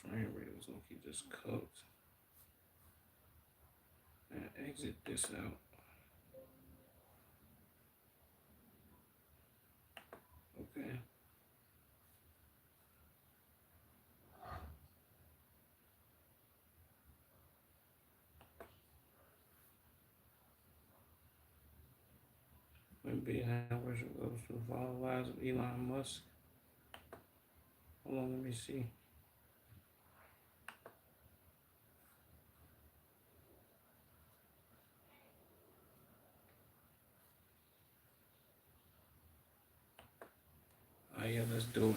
frame rate was gonna keep this cooked. And exit this out. Okay. When billionaire worship goes to follow lives of Elon Musk. Hold on, let me see. Oh yeah, let's do it.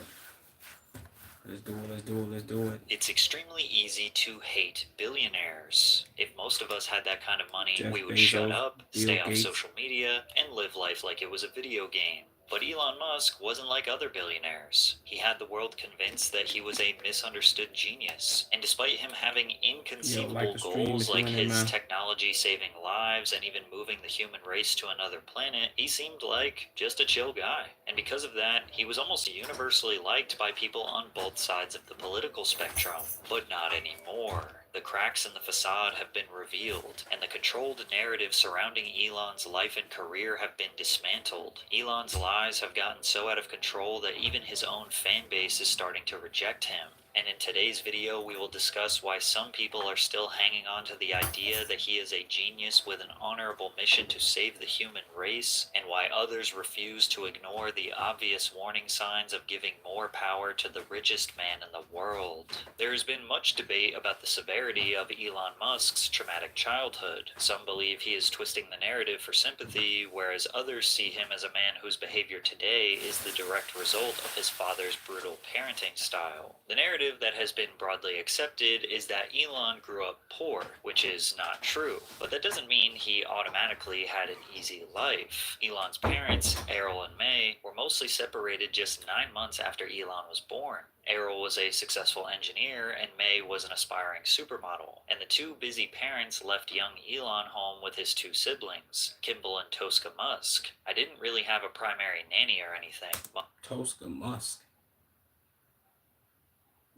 Let's do it, let's do it, let's do it. It's extremely easy to hate billionaires. If most of us had that kind of money, Jeff we would Bezos, shut up, Bill stay off Gates. social media, and live life like it was a video game. But Elon Musk wasn't like other billionaires. He had the world convinced that he was a misunderstood genius. And despite him having inconceivable goals like his technology saving lives and even moving the human race to another planet, he seemed like just a chill guy. And because of that, he was almost universally liked by people on both sides of the political spectrum. But not anymore. The cracks in the facade have been revealed, and the controlled narrative surrounding Elon's life and career have been dismantled. Elon's lies have gotten so out of control that even his own fan base is starting to reject him. And in today's video, we will discuss why some people are still hanging on to the idea that he is a genius with an honorable mission to save the human race, and why others refuse to ignore the obvious warning signs of giving more power to the richest man in the world. There has been much debate about the severity of Elon Musk's traumatic childhood. Some believe he is twisting the narrative for sympathy, whereas others see him as a man whose behavior today is the direct result of his father's brutal parenting style. The narrative that has been broadly accepted is that Elon grew up poor, which is not true, but that doesn't mean he automatically had an easy life. Elon's parents, Errol and May, were mostly separated just 9 months after Elon was born. Errol was a successful engineer and May was an aspiring supermodel, and the two busy parents left young Elon home with his two siblings, Kimball and Tosca Musk. I didn't really have a primary nanny or anything. Tosca Musk.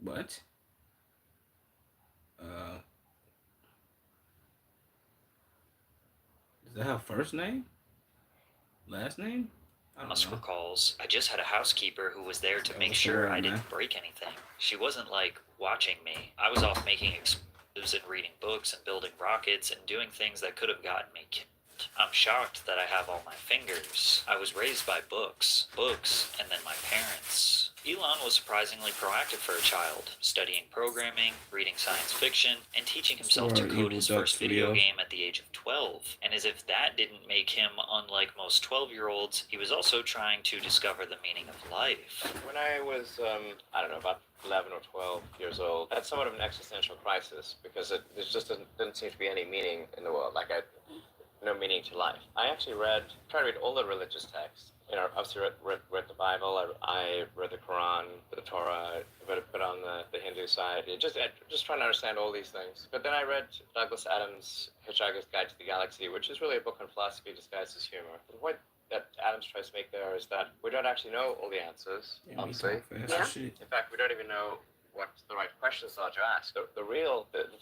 What? Does that have first name? Last name? Musk recalls, I just had a housekeeper who was there to make sure I didn't break anything. She wasn't like watching me. I was off making explosives and reading books and building rockets and doing things that could have gotten me killed. I'm shocked that I have all my fingers. I was raised by books, and then my parents. Elon was surprisingly proactive for a child, studying programming, reading science fiction, and teaching himself to code his first video game at the age of 12. And as if that didn't make him unlike most 12-year-olds, he was also trying to discover the meaning of life. When I was, I don't know, about 11 or 12 years old, I had somewhat of an existential crisis because there just didn't seem to be any meaning in the world. Like, no meaning to life. I actually tried to read all the religious texts. You know, obviously read the Bible. I read the Quran, the Torah, read a bit on the Hindu side. Just trying to understand all these things. But then I read Douglas Adams' Hitchhiker's Guide to the Galaxy, which is really a book on philosophy disguised as humor. The point that Adams tries to make there is that we don't actually know all the answers, obviously. Yeah. In fact, we don't even know what the right questions are to ask. The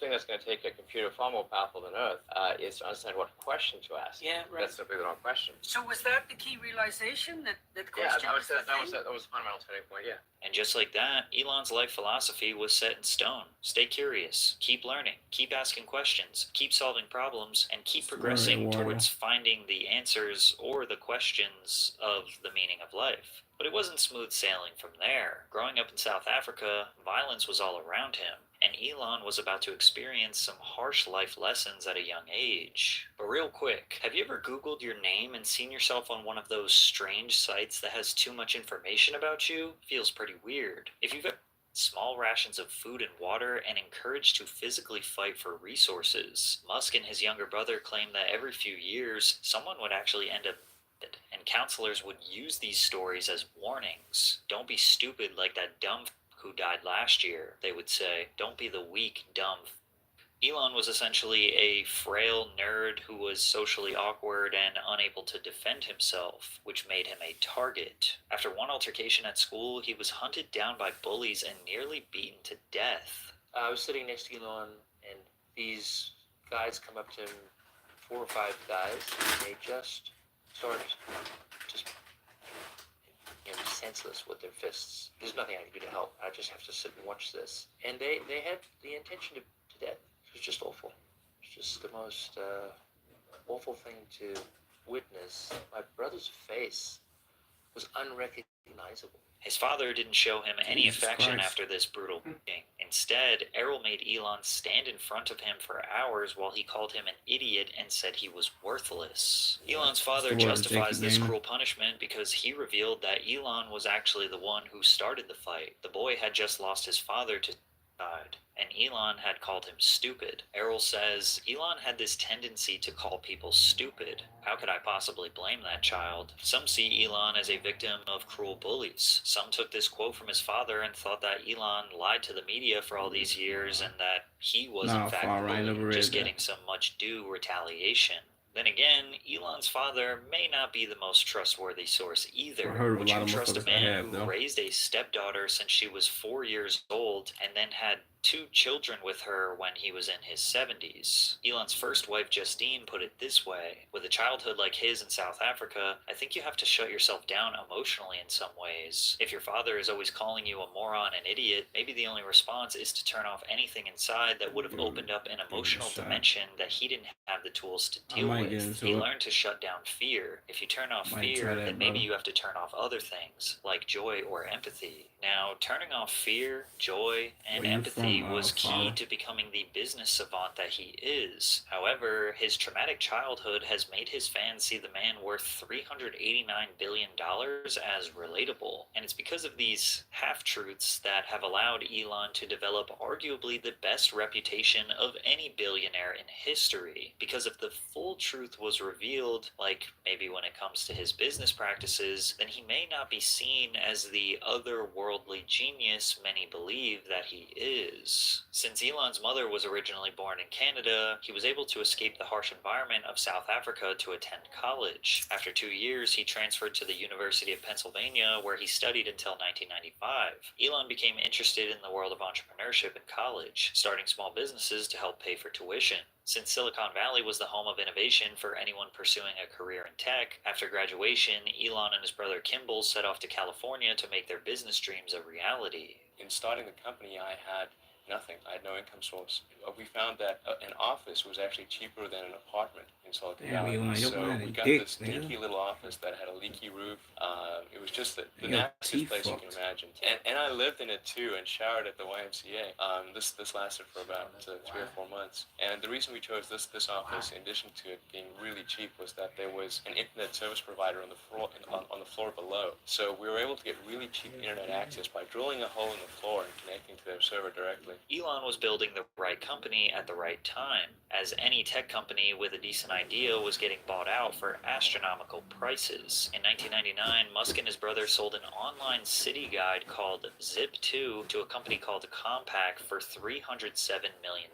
thing that's going to take a computer far more powerful than Earth is to understand what question to ask. Yeah, right. That's simply the wrong question. So was that the key realization, that question? Yeah, that was a fundamental turning point, yeah. And just like that, Elon's life philosophy was set in stone. Stay curious, keep learning, keep asking questions, keep solving problems, and keep progressing towards finding the answers or the questions of the meaning of life. But it wasn't smooth sailing from there. Growing up in South Africa, violence was all around him, and Elon was about to experience some harsh life lessons at a young age. But real quick, have you ever Googled your name and seen yourself on one of those strange sites that has too much information about you? Feels pretty weird. If you've small rations of food and water and encouraged to physically fight for resources. Musk and his younger brother claim that every few years, someone would actually end up and counselors would use these stories as warnings. Don't be stupid like that dumb who died last year, they would say. Don't be the weak, dumb. Elon was essentially a frail nerd who was socially awkward and unable to defend himself, which made him a target. After one altercation at school, he was hunted down by bullies and nearly beaten to death. I was sitting next to Elon, and these guys come up to him, 4 or 5 guys, and they just start just senseless with their fists. There's nothing I can do to help. I just have to sit and watch this. And they had the intention to death. It was just awful. It's just the most awful thing to witness. My brother's face was unrecognizable. His father didn't show him any Jesus affection Christ. after this brutal beating. Instead, Errol made Elon stand in front of him for hours while he called him an idiot and said he was worthless. Elon's father That's the word, justifies Jakey this Gamer. cruel punishment because he revealed that Elon was actually the one who started the fight. The boy had just lost his father to suicide, and Elon had called him stupid. Errol says, Elon had this tendency to call people stupid. How could I possibly blame that child? Some see Elon as a victim of cruel bullies. Some took this quote from his father and thought that Elon lied to the media for all these years and that he was Nah, in fact far right, never bullied, read just that. getting some much due retaliation. Then again, Elon's father may not be the most trustworthy source either. I've heard of a Would lot you of trust a motherfuckers that man have, who though. raised a stepdaughter since she was 4 years old and then had 2 children with her when he was in his 70s? Elon's first wife, Justine, put it this way: with a childhood like his in South Africa, I think you have to shut yourself down emotionally in some ways. If your father is always calling you a moron and idiot, maybe the only response is to turn off anything inside that would have opened up an emotional shot. dimension that he didn't have the tools to I deal might get with. into He it. learned to shut down fear. If you turn off Might fear, try that, then maybe brother. you have to turn off other things, like joy or empathy. Now, turning off fear, joy, and Where you empathy from, was key father? to becoming the business savant that he is. However, his traumatic childhood has made his fans see the man worth $389 billion as relatable. And it's because of these half-truths that have allowed Elon to develop arguably the best reputation of any billionaire in history. Because if the full truth was revealed, like maybe when it comes to his business practices, then he may not be seen as the otherworldly genius many believe that he is. Since Elon's mother was originally born in Canada, he was able to escape the harsh environment of South Africa to attend college. After 2 years, he transferred to the University of Pennsylvania, where he studied until 1995. Elon became interested in the world of entrepreneurship in college, starting small businesses to help pay for tuition. Since Silicon Valley was the home of innovation for anyone pursuing a career in tech, after graduation, Elon and his brother Kimball set off to California to make their business dreams a reality. In starting the company, I had nothing. I had no income source. We found that an office was actually cheaper than an apartment in Silicon Damn, Valley. Elon, your So man we is got dick, this nigga. dinky little office that had a leaky roof. It was just the You got nastiest teeth place you fucked. can imagine. And I lived in it too and showered at the YMCA. This lasted for about 3 or 4 months. And the reason we chose this office, in addition to it being really cheap, was that there was an internet service provider on the floor below. So we were able to get really cheap internet access by drilling a hole in the floor and connecting to their server directly. Elon was building the right company at the right time, as any tech company with a decent idea was getting bought out for astronomical prices. In 1999, Musk and his brother sold an online city guide called Zip2 to a company called Compaq for $307 million.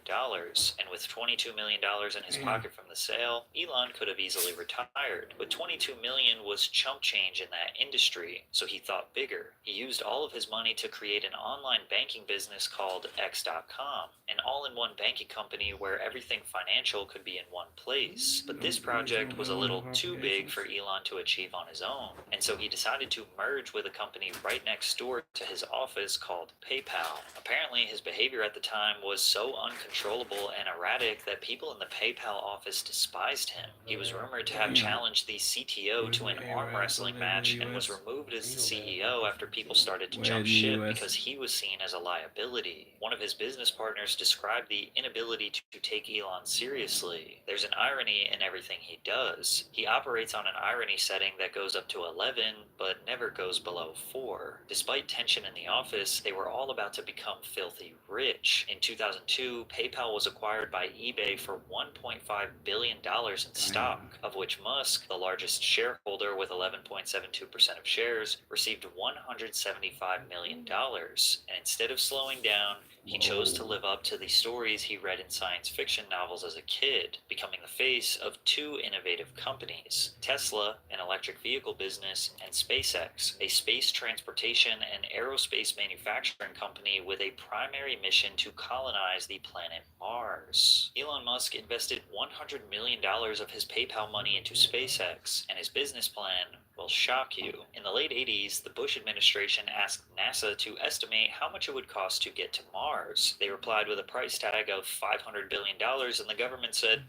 And with $22 million in his pocket from the sale, Elon could have easily retired. But $22 million was chump change in that industry, so he thought bigger. He used all of his money to create an online banking business called X.com, an all-in-one banking company where everything financial could be in one place. But this project was a little too big for Elon to achieve on his own, and so he decided to merge with a company right next door to his office called PayPal. Apparently, his behavior at the time was so uncontrollable and erratic that people in the PayPal office despised him. He was rumored to have challenged the CTO to an arm wrestling match and was removed as the CEO after people started to jump ship because he was seen as a liability. One of his business partners described the inability to take Elon seriously. There's an irony in everything he does. He operates on an irony setting that goes up to 11, but never goes below 4. Despite tension in the office, they were all about to become filthy rich. In 2002, PayPal was acquired by eBay for $1.5 billion in stock, of which Musk, the largest shareholder with 11.72% of shares, received $175 million. And instead of slowing down, He chose to live up to the stories he read in science fiction novels as a kid, becoming the face of two innovative companies, Tesla, an electric vehicle business, and SpaceX, a space transportation and aerospace manufacturing company with a primary mission to colonize the planet Mars. Elon Musk invested $100 million of his PayPal money into SpaceX, and his business plan will shock you. In the late 80s, the Bush administration asked NASA to estimate how much it would cost to get to Mars. They replied with a price tag of $500 billion, and the government said,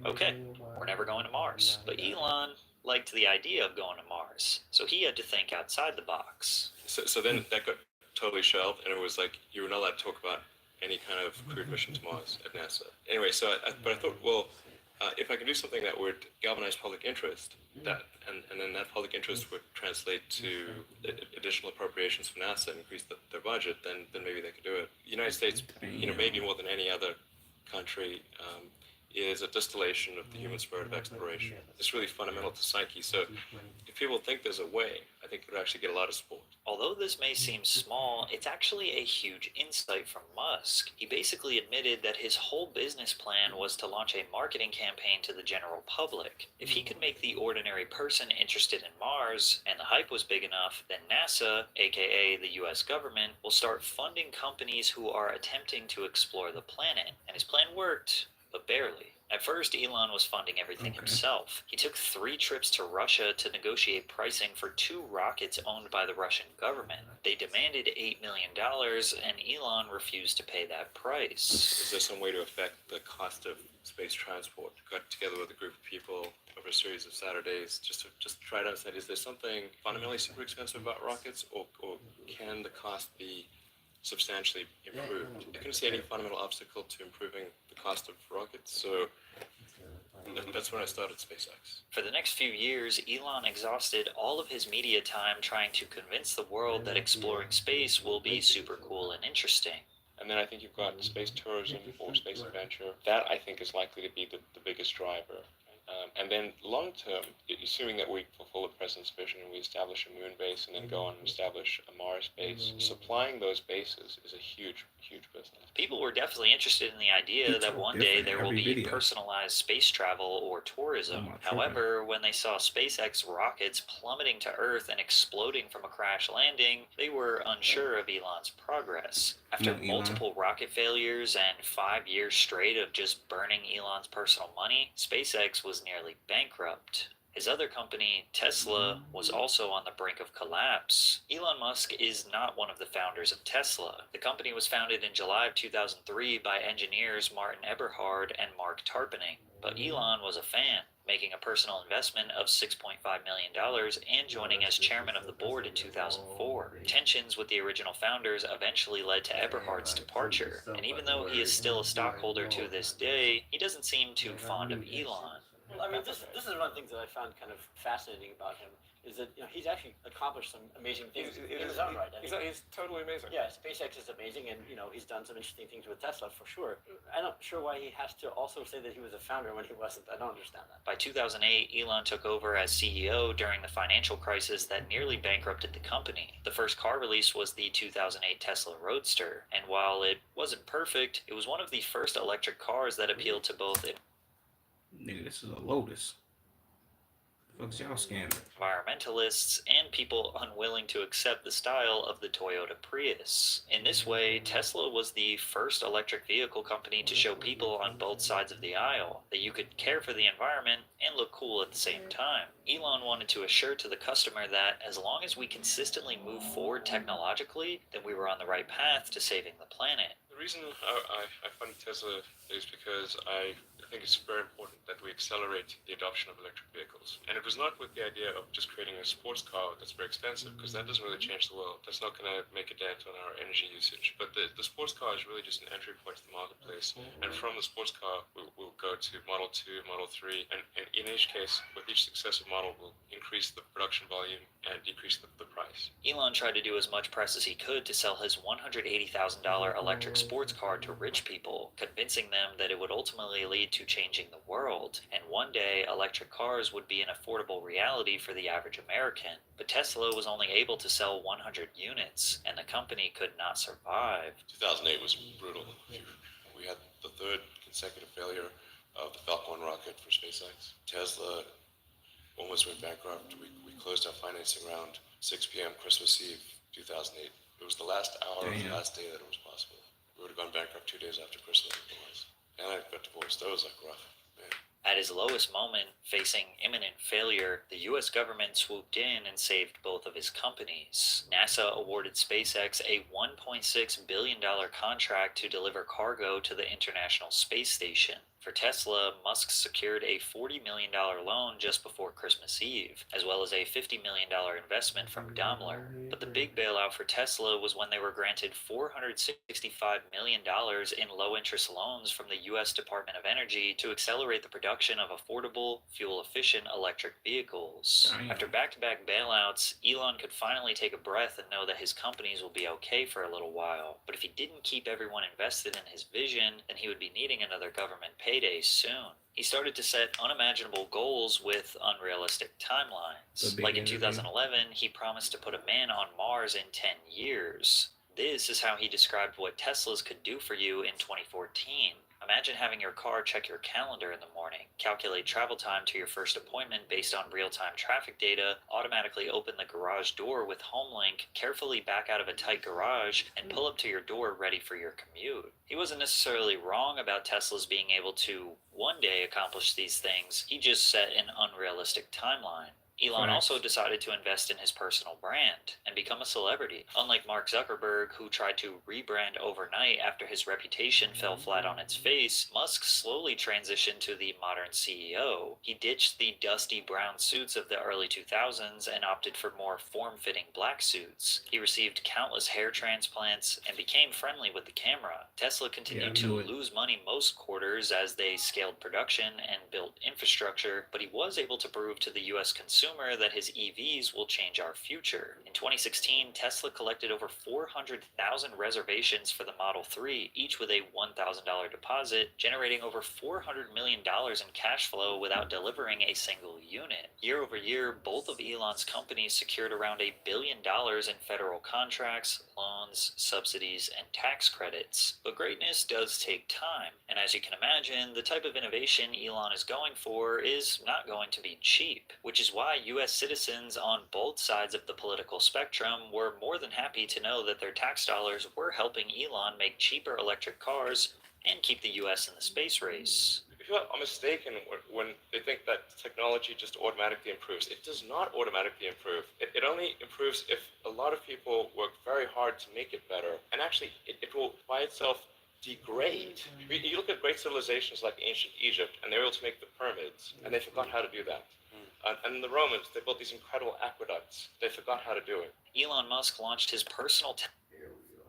okay, we're never going to Mars. But Elon liked the idea of going to Mars, so he had to think outside the box. So then that got totally shelved, and it was like you were not allowed to talk about any kind of crewed mission to Mars at NASA. Anyway, but I thought, well, if I can do something that would galvanize public interest, and then that public interest would translate to additional appropriations from NASA and increase their budget, then maybe they could do it. The United States, maybe more than any other country, is a distillation of the human spirit of exploration. It's really fundamental to psyche. So if people think there's a way, I think it would actually get a lot of support. Although this may seem small, it's actually a huge insight from Musk. He basically admitted that his whole business plan was to launch a marketing campaign to the general public. If he could make the ordinary person interested in Mars, and the hype was big enough, then NASA, aka the US government, will start funding companies who are attempting to explore the planet. And his plan worked, but barely. At first, Elon was funding everything himself. He took 3 trips to Russia to negotiate pricing for 2 rockets owned by the Russian government. They demanded $8 million, and Elon refused to pay that price. Is there some way to affect the cost of space transport? Got together with a group of people over a series of Saturdays just to try to understand, is there something fundamentally super expensive about rockets, or can the cost be substantially improved? I couldn't see any fundamental obstacle to improving the cost of rockets, so that's when I started SpaceX. For the next few years, Elon exhausted all of his media time trying to convince the world that exploring space will be super cool and interesting. And then I think you've got space tourism or space adventure. That, I think, is likely to be the biggest driver. And then long term, assuming that we fulfill the president's vision and we establish a moon base and then go on and establish a Mars base, supplying those bases is a huge, huge business. People were definitely interested in the idea that one day there will be personalized space travel or tourism. However, when they saw SpaceX rockets plummeting to Earth and exploding from a crash landing, they were unsure of Elon's progress. After multiple rocket failures and 5 years straight of just burning Elon's personal money, SpaceX was nearly bankrupt. His other company, Tesla, was also on the brink of collapse. Elon Musk is not one of the founders of Tesla. The company was founded in July of 2003 by engineers Martin Eberhard and Mark Tarpenning. But Elon was a fan, making a personal investment of $6.5 million and joining as chairman of the board in 2004. Tensions with the original founders eventually led to Eberhard's departure, and even though he is still a stockholder to this day, he doesn't seem too fond of Elon. Well, I mean, this is one of the things that I found kind of fascinating about him, is that he's actually accomplished some amazing things in his own right. I mean, He's totally amazing. yeah, SpaceX is amazing, and he's done some interesting things with Tesla for sure. I'm not sure why he has to also say that he was a founder when he wasn't. I don't understand that. By 2008, Elon took over as CEO during the financial crisis that nearly bankrupted the company. The first car release was the 2008 Tesla Roadster, and while it wasn't perfect, it was one of the first electric cars that appealed to both Nigga, this is a Lotus. Fuck's y'all scamming? environmentalists and people unwilling to accept the style of the Toyota Prius. In this way, Tesla was the first electric vehicle company to show people on both sides of the aisle that you could care for the environment and look cool at the same time. Elon wanted to assure to the customer that as long as we consistently move forward technologically, then we were on the right path to saving the planet. The reason I fund Tesla is because I think it's very important that we accelerate the adoption of electric vehicles. And it was not with the idea of just creating a sports car that's very expensive, because that doesn't really change the world. That's not going to make a dent on our energy usage. But the sports car is really just an entry point to the marketplace. And from the sports car, we'll go to Model 2, Model 3. And in each case, with each successive model, we'll increase the production volume and decrease the price. Elon tried to do as much press as he could to sell his $180,000 electric sports car to rich people, convincing them that it would ultimately lead to changing the world, and one day electric cars would be an affordable reality for the average American. But Tesla was only able to sell 100 units, and the company could not survive. 2008 was brutal. We had the third consecutive failure of the Falcon 1 rocket for SpaceX. Tesla almost went bankrupt. We closed our financing round 6 p.m. Christmas Eve 2008. It was the last hour of the last day that it was possible. We would have gone bankrupt 2 days after Christmas otherwise. And I got divorced. That was like rough, man. At his lowest moment, facing imminent failure, the US government swooped in and saved both of his companies. NASA awarded SpaceX a $1.6 billion contract to deliver cargo to the International Space Station. For Tesla, Musk secured a $40 million loan just before Christmas Eve, as well as a $50 million investment from Daimler. But the big bailout for Tesla was when they were granted $465 million in low-interest loans from the U.S. Department of Energy to accelerate the production of affordable, fuel-efficient electric vehicles. After back-to-back bailouts, Elon could finally take a breath and know that his companies will be okay for a little while. But if he didn't keep everyone invested in his vision, then he would be needing another government payday soon. He started to set unimaginable goals with unrealistic timelines. Like in 2011, he promised to put a man on Mars in 10 years. This is how he described what Teslas could do for you in 2014. Imagine having your car check your calendar in the morning, calculate travel time to your first appointment based on real-time traffic data, automatically open the garage door with HomeLink, carefully back out of a tight garage, and pull up to your door ready for your commute. He wasn't necessarily wrong about Teslas being able to one day accomplish these things. He just set an unrealistic timeline. Elon also decided to invest in his personal brand and become a celebrity. Unlike Mark Zuckerberg, who tried to rebrand overnight after his reputation fell flat on its face, Musk slowly transitioned to the modern CEO. He ditched the dusty brown suits of the early 2000s and opted for more form-fitting black suits. He received countless hair transplants and became friendly with the camera. Tesla continued to lose money most quarters as they scaled production and built infrastructure, but he was able to prove to the U.S. consumer that his EVs will change our future. In 2016, Tesla collected over 400,000 reservations for the Model 3, each with a $1,000 deposit, generating over $400 million in cash flow without delivering a single unit. Year over year, both of Elon's companies secured around $1 billion in federal contracts, loans, subsidies, and tax credits. But greatness does take time, and as you can imagine, the type of innovation Elon is going for is not going to be cheap, which is why U.S. citizens on both sides of the political spectrum were more than happy to know that their tax dollars were helping Elon make cheaper electric cars and keep the U.S. in the space race. People are mistaken when they think that technology just automatically improves. It does not automatically improve. It only improves if a lot of people work very hard to make it better. And actually, it will by itself degrade. You look at great civilizations like ancient Egypt, and they were able to make the pyramids, and they forgot how to do that. And the Romans, they built these incredible aqueducts. They forgot how to do it. Elon Musk launched his personal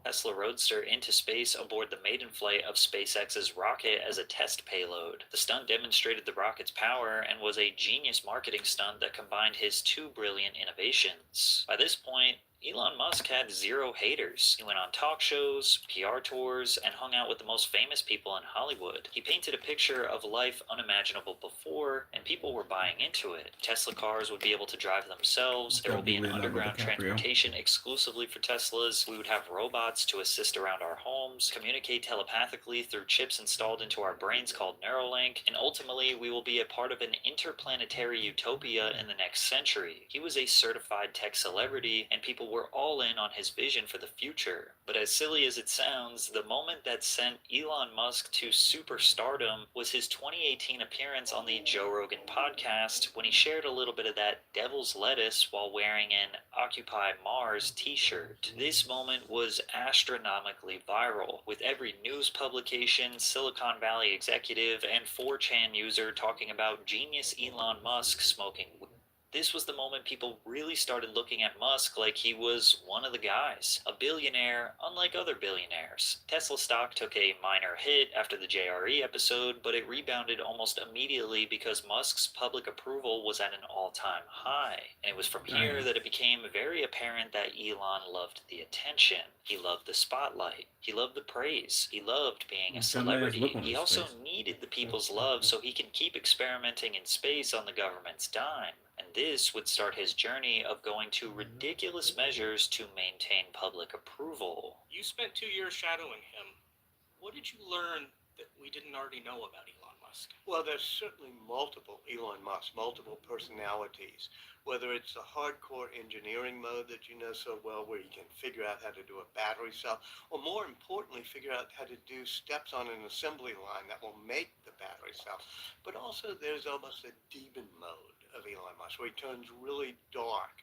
Tesla Roadster into space aboard the maiden flight of SpaceX's rocket as a test payload. The stunt demonstrated the rocket's power and was a genius marketing stunt that combined his two brilliant innovations. By this point, Elon Musk had zero haters. He went on talk shows, PR tours, and hung out with the most famous people in Hollywood. He painted a picture of life unimaginable before, and people were buying into it. Tesla cars would be able to drive themselves. There will be an underground transportation exclusively for Teslas. We would have robots to assist around our homes, communicate telepathically through chips installed into our brains called Neuralink, and ultimately we will be a part of an interplanetary utopia in the next century. He was a certified tech celebrity, and people were all in on his vision for the future. But as silly as it sounds, the moment that sent Elon Musk to superstardom was his 2018 appearance on the Joe Rogan podcast, when he shared a little bit of that devil's lettuce while wearing an Occupy Mars t-shirt. This moment was astronomically viral, with every news publication, Silicon Valley executive, and 4chan user talking about genius Elon Musk smoking weed. This was the moment people really started looking at Musk like he was one of the guys, a billionaire unlike other billionaires. Tesla stock took a minor hit after the JRE episode, but it rebounded almost immediately because Musk's public approval was at an all-time high. And it was from here that it became very apparent that Elon loved the attention. He loved the spotlight. He loved the praise. He loved being a celebrity. He also needed the people's love so he can keep experimenting in space on the government's dime. And this would start his journey of going to ridiculous measures to maintain public approval. You spent 2 years shadowing him. What did you learn that we didn't already know about Elon Musk? Well, there's certainly multiple Elon Musk, multiple personalities. Whether it's the hardcore engineering mode that you know so well, where you can figure out how to do a battery cell, or more importantly, figure out how to do steps on an assembly line that will make the battery cell. But also there's almost a demon mode of Elon Musk, where he turns really dark.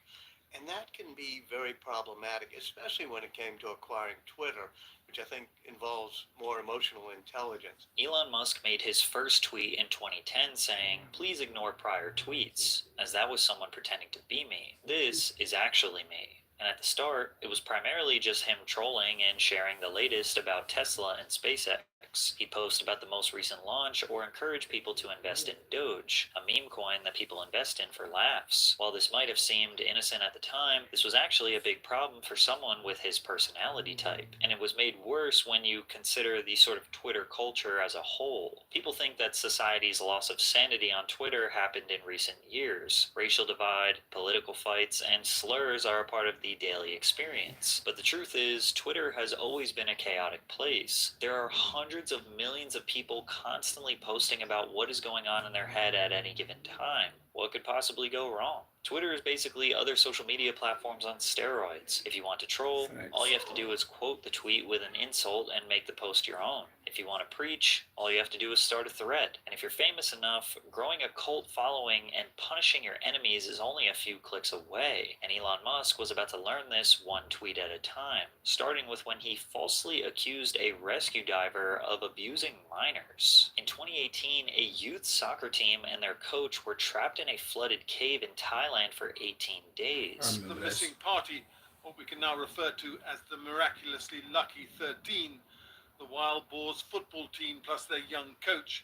And that can be very problematic, especially when it came to acquiring Twitter, which I think involves more emotional intelligence. Elon Musk made his first tweet in 2010 saying, "Please ignore prior tweets," as that was someone pretending to be me. This is actually me. And at the start, it was primarily just him trolling and sharing the latest about Tesla and SpaceX. He'd post about the most recent launch or encourage people to invest in Doge, a meme coin that people invest in for laughs. While this might have seemed innocent at the time, this was actually a big problem for someone with his personality type. And it was made worse when you consider the sort of Twitter culture as a whole. People think that society's loss of sanity on Twitter happened in recent years. Racial divide, political fights, and slurs are a part of the daily experience. But the truth is, Twitter has always been a chaotic place. There are hundreds of millions of people constantly posting about what is going on in their head at any given time. What could possibly go wrong? Twitter is basically other social media platforms on steroids. If you want to troll, all you have to do is quote the tweet with an insult and make the post your own. If you want to preach, all you have to do is start a thread. And if you're famous enough, growing a cult following and punishing your enemies is only a few clicks away. And Elon Musk was about to learn this one tweet at a time, starting with when he falsely accused a rescue diver of abusing minors. In 2018, a youth soccer team and their coach were trapped in a flooded cave in Thailand for 18 days. The missing party, what we can now refer to as the miraculously lucky 13, the Wild Boars football team plus their young coach.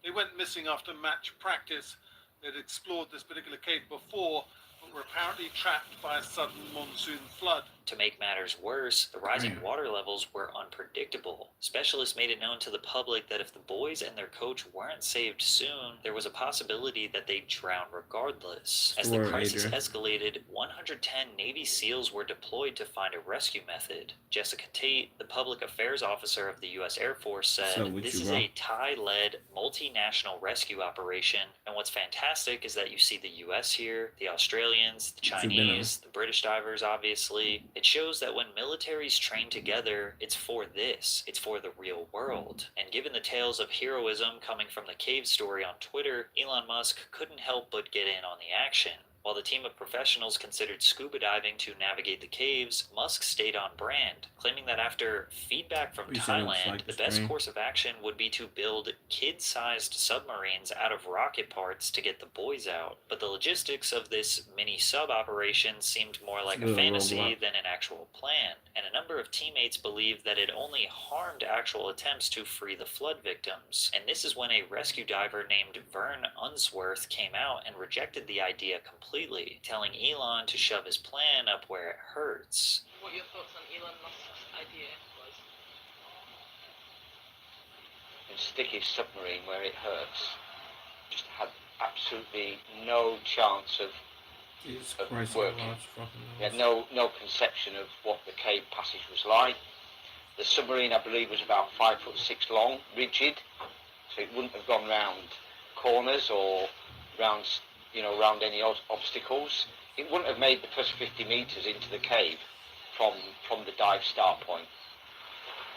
They went missing after match practice. They'd explored this particular cave before, but were apparently trapped by a sudden monsoon flood. To make matters worse, the rising water levels were unpredictable. Specialists made it known to the public that if the boys and their coach weren't saved soon, there was a possibility that they'd drown regardless. As the crisis escalated, 110 Navy SEALs were deployed to find a rescue method. Jessica Tate, the public affairs officer of the U.S. Air Force, said, "This is a Thai-led multinational rescue operation, and what's fantastic is that you see the U.S. here, the Australians, the Chinese, the British divers, obviously. It shows that when militaries train together, it's for this. It's for the real world." And given the tales of heroism coming from the cave story on Twitter, Elon Musk couldn't help but get in on the action. While the team of professionals considered scuba diving to navigate the caves, Musk stayed on brand, claiming that after feedback from Thailand, the best course of action would be to build kid-sized submarines out of rocket parts to get the boys out. But the logistics of this mini-sub operation seemed more like a fantasy than an actual plan, and a number of teammates believed that it only harmed actual attempts to free the flood victims. And this is when a rescue diver named Vern Unsworth came out and rejected the idea completely, telling Elon to shove his plan up where it hurts. What your thoughts on Elon Musk's idea was? And stick his submarine where it hurts. Just had absolutely no chance of working. He had no conception of what the cave passage was like. The submarine, I believe, was about 5'6" long, rigid, so it wouldn't have gone round corners or round any obstacles. It wouldn't have made the first 50 meters into the cave from the dive start point.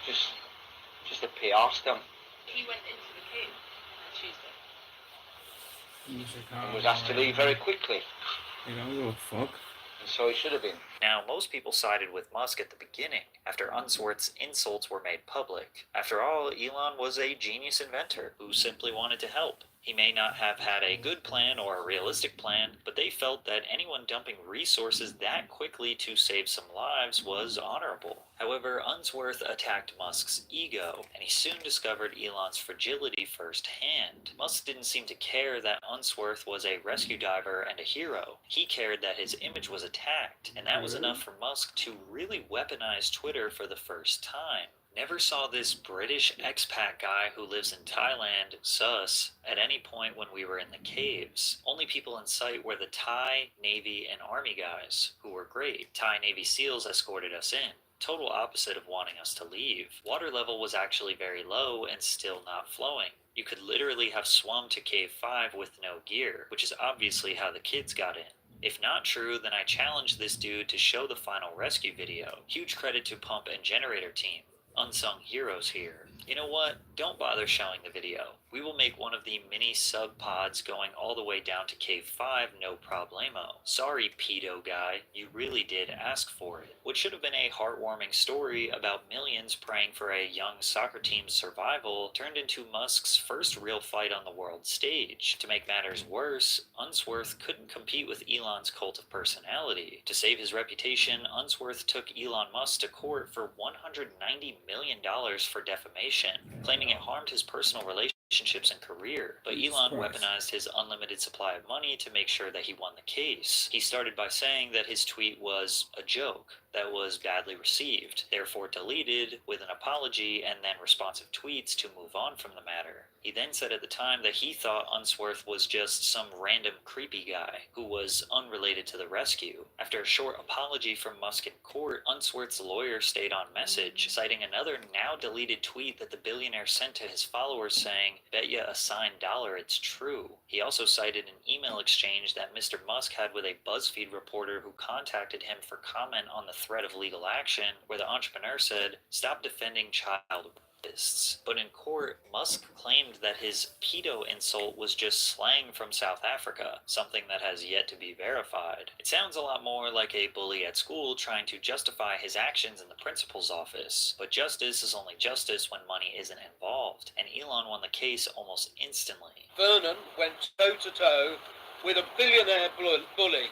Just a PR stunt. He went into the cave on Tuesday. And was asked to leave very quickly. You don't give a fuck. And so he should have been. Now, most people sided with Musk at the beginning, after Unsworth's insults were made public. After all, Elon was a genius inventor who simply wanted to help. He may not have had a good plan or a realistic plan, but they felt that anyone dumping resources that quickly to save some lives was honorable. However, Unsworth attacked Musk's ego, and he soon discovered Elon's fragility firsthand. Musk didn't seem to care that Unsworth was a rescue diver and a hero. He cared that his image was attacked, and that was enough for Musk to really weaponize Twitter for the first time. Never saw this British expat guy who lives in Thailand, sus, at any point when we were in the caves. Only people in sight were the Thai, Navy, and Army guys, who were great. Thai Navy SEALs escorted us in. Total opposite of wanting us to leave. Water level was actually very low and still not flowing. You could literally have swum to Cave 5 with no gear, which is obviously how the kids got in. If not true, then I challenge this dude to show the final rescue video. Huge credit to Pump and Generator team. Unsung heroes here. You know what? Don't bother showing the video. We will make one of the mini sub pods going all the way down to Cave 5, no problemo. Sorry, pedo guy, you really did ask for it. What should have been a heartwarming story about millions praying for a young soccer team's survival turned into Musk's first real fight on the world stage. To make matters worse, Unsworth couldn't compete with Elon's cult of personality. To save his reputation, Unsworth took Elon Musk to court for $190 million for defamation, claiming it harmed his personal relationships and career. But Elon weaponized his unlimited supply of money to make sure that he won the case. He started by saying that his tweet was a joke that was badly received, therefore deleted with an apology and then responsive tweets to move on from the matter. He then said at the time that he thought Unsworth was just some random creepy guy who was unrelated to the rescue. After a short apology from Musk in court, Unsworth's lawyer stayed on message, citing another now deleted tweet that the billionaire sent to his followers saying, "Bet ya a signed dollar it's true." He also cited an email exchange that Mr. Musk had with a BuzzFeed reporter who contacted him for comment on the threat of legal action, where the entrepreneur said, "Stop defending child rapists." But in court, Musk claimed that his pedo insult was just slang from South Africa, something that has yet to be verified. It sounds a lot more like a bully at school trying to justify his actions in the principal's office. But justice is only justice when money isn't involved, and Elon won the case almost instantly. Vernon went toe-to-toe with a billionaire bully.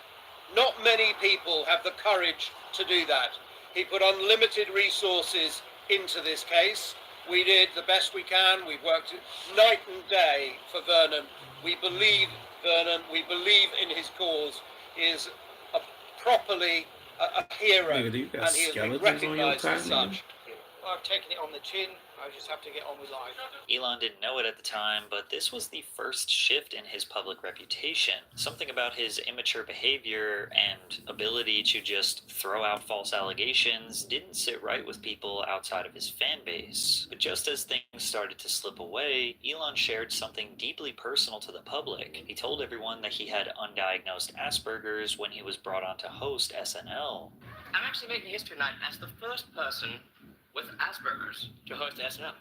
Not many people have the courage to do that. He put unlimited resources into this case. We did the best we can. We've worked night and day for Vernon. We believe Vernon. We believe in his cause. He is properly a hero, Nigga, do you got and he has been skeletons on your recognised as timeline? such. I've taken it on the chin. I just have to get on with life. Elon didn't know it at the time, but this was the first shift in his public reputation. Something about his immature behavior and ability to just throw out false allegations didn't sit right with people outside of his fan base. But just as things started to slip away, Elon shared something deeply personal to the public. He told everyone that he had undiagnosed Asperger's when he was brought on to host SNL. I'm actually making history tonight as the first person with Asperger's to host SNL.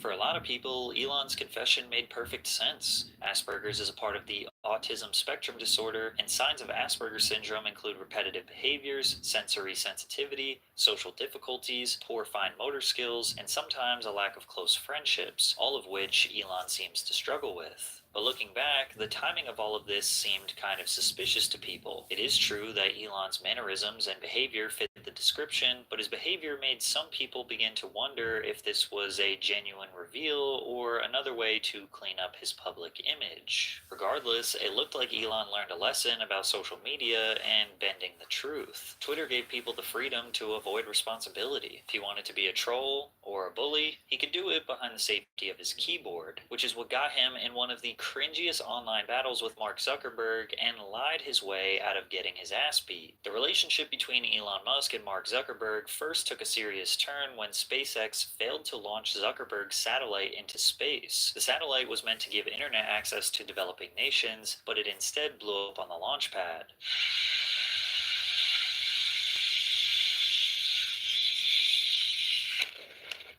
For a lot of people, Elon's confession made perfect sense. Asperger's is a part of the autism spectrum disorder, and signs of Asperger's syndrome include repetitive behaviors, sensory sensitivity, social difficulties, poor fine motor skills, and sometimes a lack of close friendships, all of which Elon seems to struggle with. But looking back, the timing of all of this seemed kind of suspicious to people. It is true that Elon's mannerisms and behavior fit the description, but his behavior made some people begin to wonder if this was a genuine reveal or another way to clean up his public image. Regardless, it looked like Elon learned a lesson about social media and bending the truth. Twitter gave people the freedom to avoid responsibility. If he wanted to be a troll or a bully, he could do it behind the safety of his keyboard, which is what got him in one of the cringiest online battles with Mark Zuckerberg and lied his way out of getting his ass beat. The relationship between Elon Musk and Mark Zuckerberg first took a serious turn when SpaceX failed to launch Zuckerberg's satellite into space. The satellite was meant to give internet access to developing nations, but it instead blew up on the launch pad.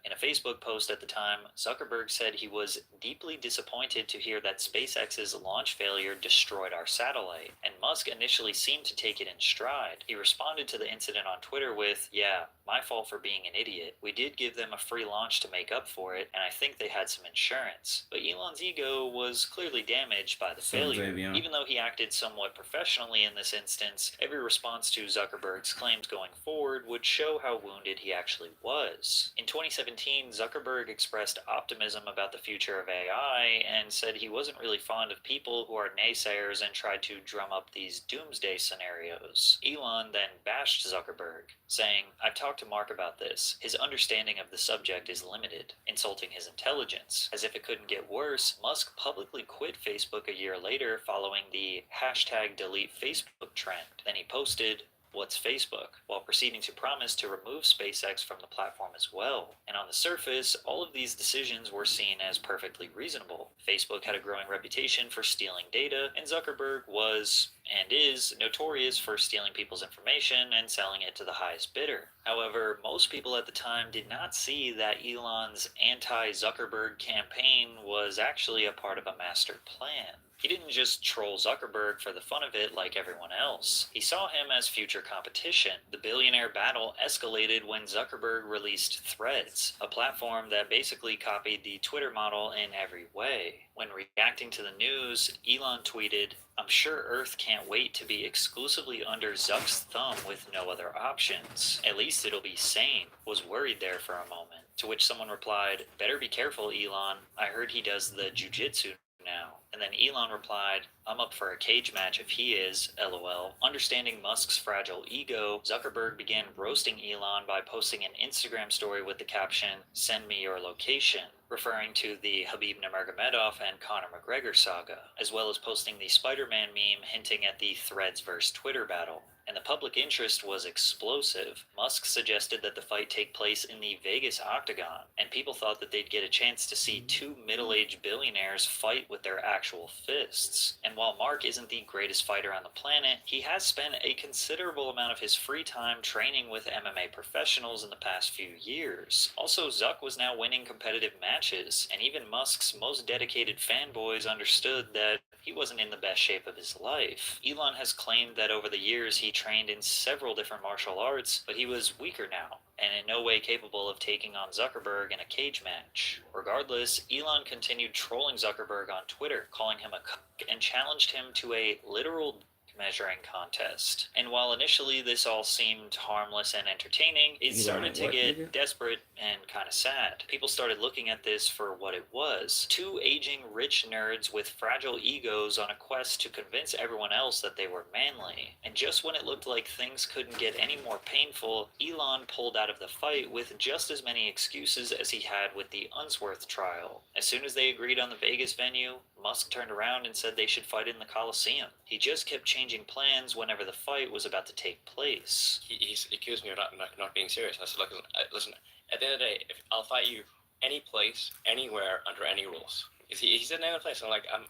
In a Facebook post at the time, Zuckerberg said he was deeply disappointed to hear that SpaceX's launch failure destroyed our satellite, and Musk initially seemed to take it in stride. He responded to the incident on Twitter with, "Yeah, my fault for being an idiot. We did give them a free launch to make up for it, and I think they had some insurance." But Elon's ego was clearly damaged by the failure. Xavier. Even though he acted somewhat professionally in this instance, every response to Zuckerberg's claims going forward would show how wounded he actually was. In 2017, Zuckerberg expressed optimism about the future of AI and said he wasn't really fond of people who are naysayers and tried to drum up these doomsday scenarios. Elon then bashed Zuckerberg, saying, "I've talked to Mark about this. His understanding of the subject is limited," insulting his intelligence. As if it couldn't get worse, Musk publicly quit Facebook a year later following the #DeleteFacebook trend. Then he posted, "What's Facebook?" while proceeding to promise to remove SpaceX from the platform as well. And on the surface, all of these decisions were seen as perfectly reasonable. Facebook had a growing reputation for stealing data, and Zuckerberg was, and is, notorious for stealing people's information and selling it to the highest bidder. However, most people at the time did not see that Elon's anti-Zuckerberg campaign was actually a part of a master plan. He didn't just troll Zuckerberg for the fun of it like everyone else. He saw him as future competition. The billionaire battle escalated when Zuckerberg released Threads, a platform that basically copied the Twitter model in every way. When reacting to the news, Elon tweeted, "I'm sure Earth can't wait to be exclusively under Zuck's thumb with no other options. At least it'll be sane." Was worried there for a moment. To which someone replied, "Better be careful, Elon. I heard he does the jujitsu now." And then Elon replied, "I'm up for a cage match if he is, lol." Understanding Musk's fragile ego, Zuckerberg began roasting Elon by posting an Instagram story with the caption, "Send me your location," referring to the Khabib Nurmagomedov and Conor McGregor saga, as well as posting the Spider-Man meme hinting at the Threads vs. Twitter battle. And the public interest was explosive. Musk suggested that the fight take place in the Vegas Octagon, and people thought that they'd get a chance to see two middle-aged billionaires fight with their actual fists. And while Mark isn't the greatest fighter on the planet, he has spent a considerable amount of his free time training with MMA professionals in the past few years. Also, Zuck was now winning competitive matches, and even Musk's most dedicated fanboys understood that he wasn't in the best shape of his life. Elon has claimed that over the years he trained in several different martial arts, but he was weaker now, and in no way capable of taking on Zuckerberg in a cage match. Regardless, Elon continued trolling Zuckerberg on Twitter, calling him a cuck, and challenged him to a literal measuring contest. And while initially this all seemed harmless and entertaining, it started to get desperate and kind of sad. People started looking at this for what it was. Two aging rich nerds with fragile egos on a quest to convince everyone else that they were manly. And just when it looked like things couldn't get any more painful, Elon pulled out of the fight with just as many excuses as he had with the Unsworth trial. As soon as they agreed on the Vegas venue, Musk turned around and said they should fight in the Coliseum. He just kept changing plans whenever the fight was about to take place. He accused me of not being serious. I said, "Look, listen, at the end of the day, I'll fight you any place, anywhere, under any rules." He said name the place. I'm like, I'm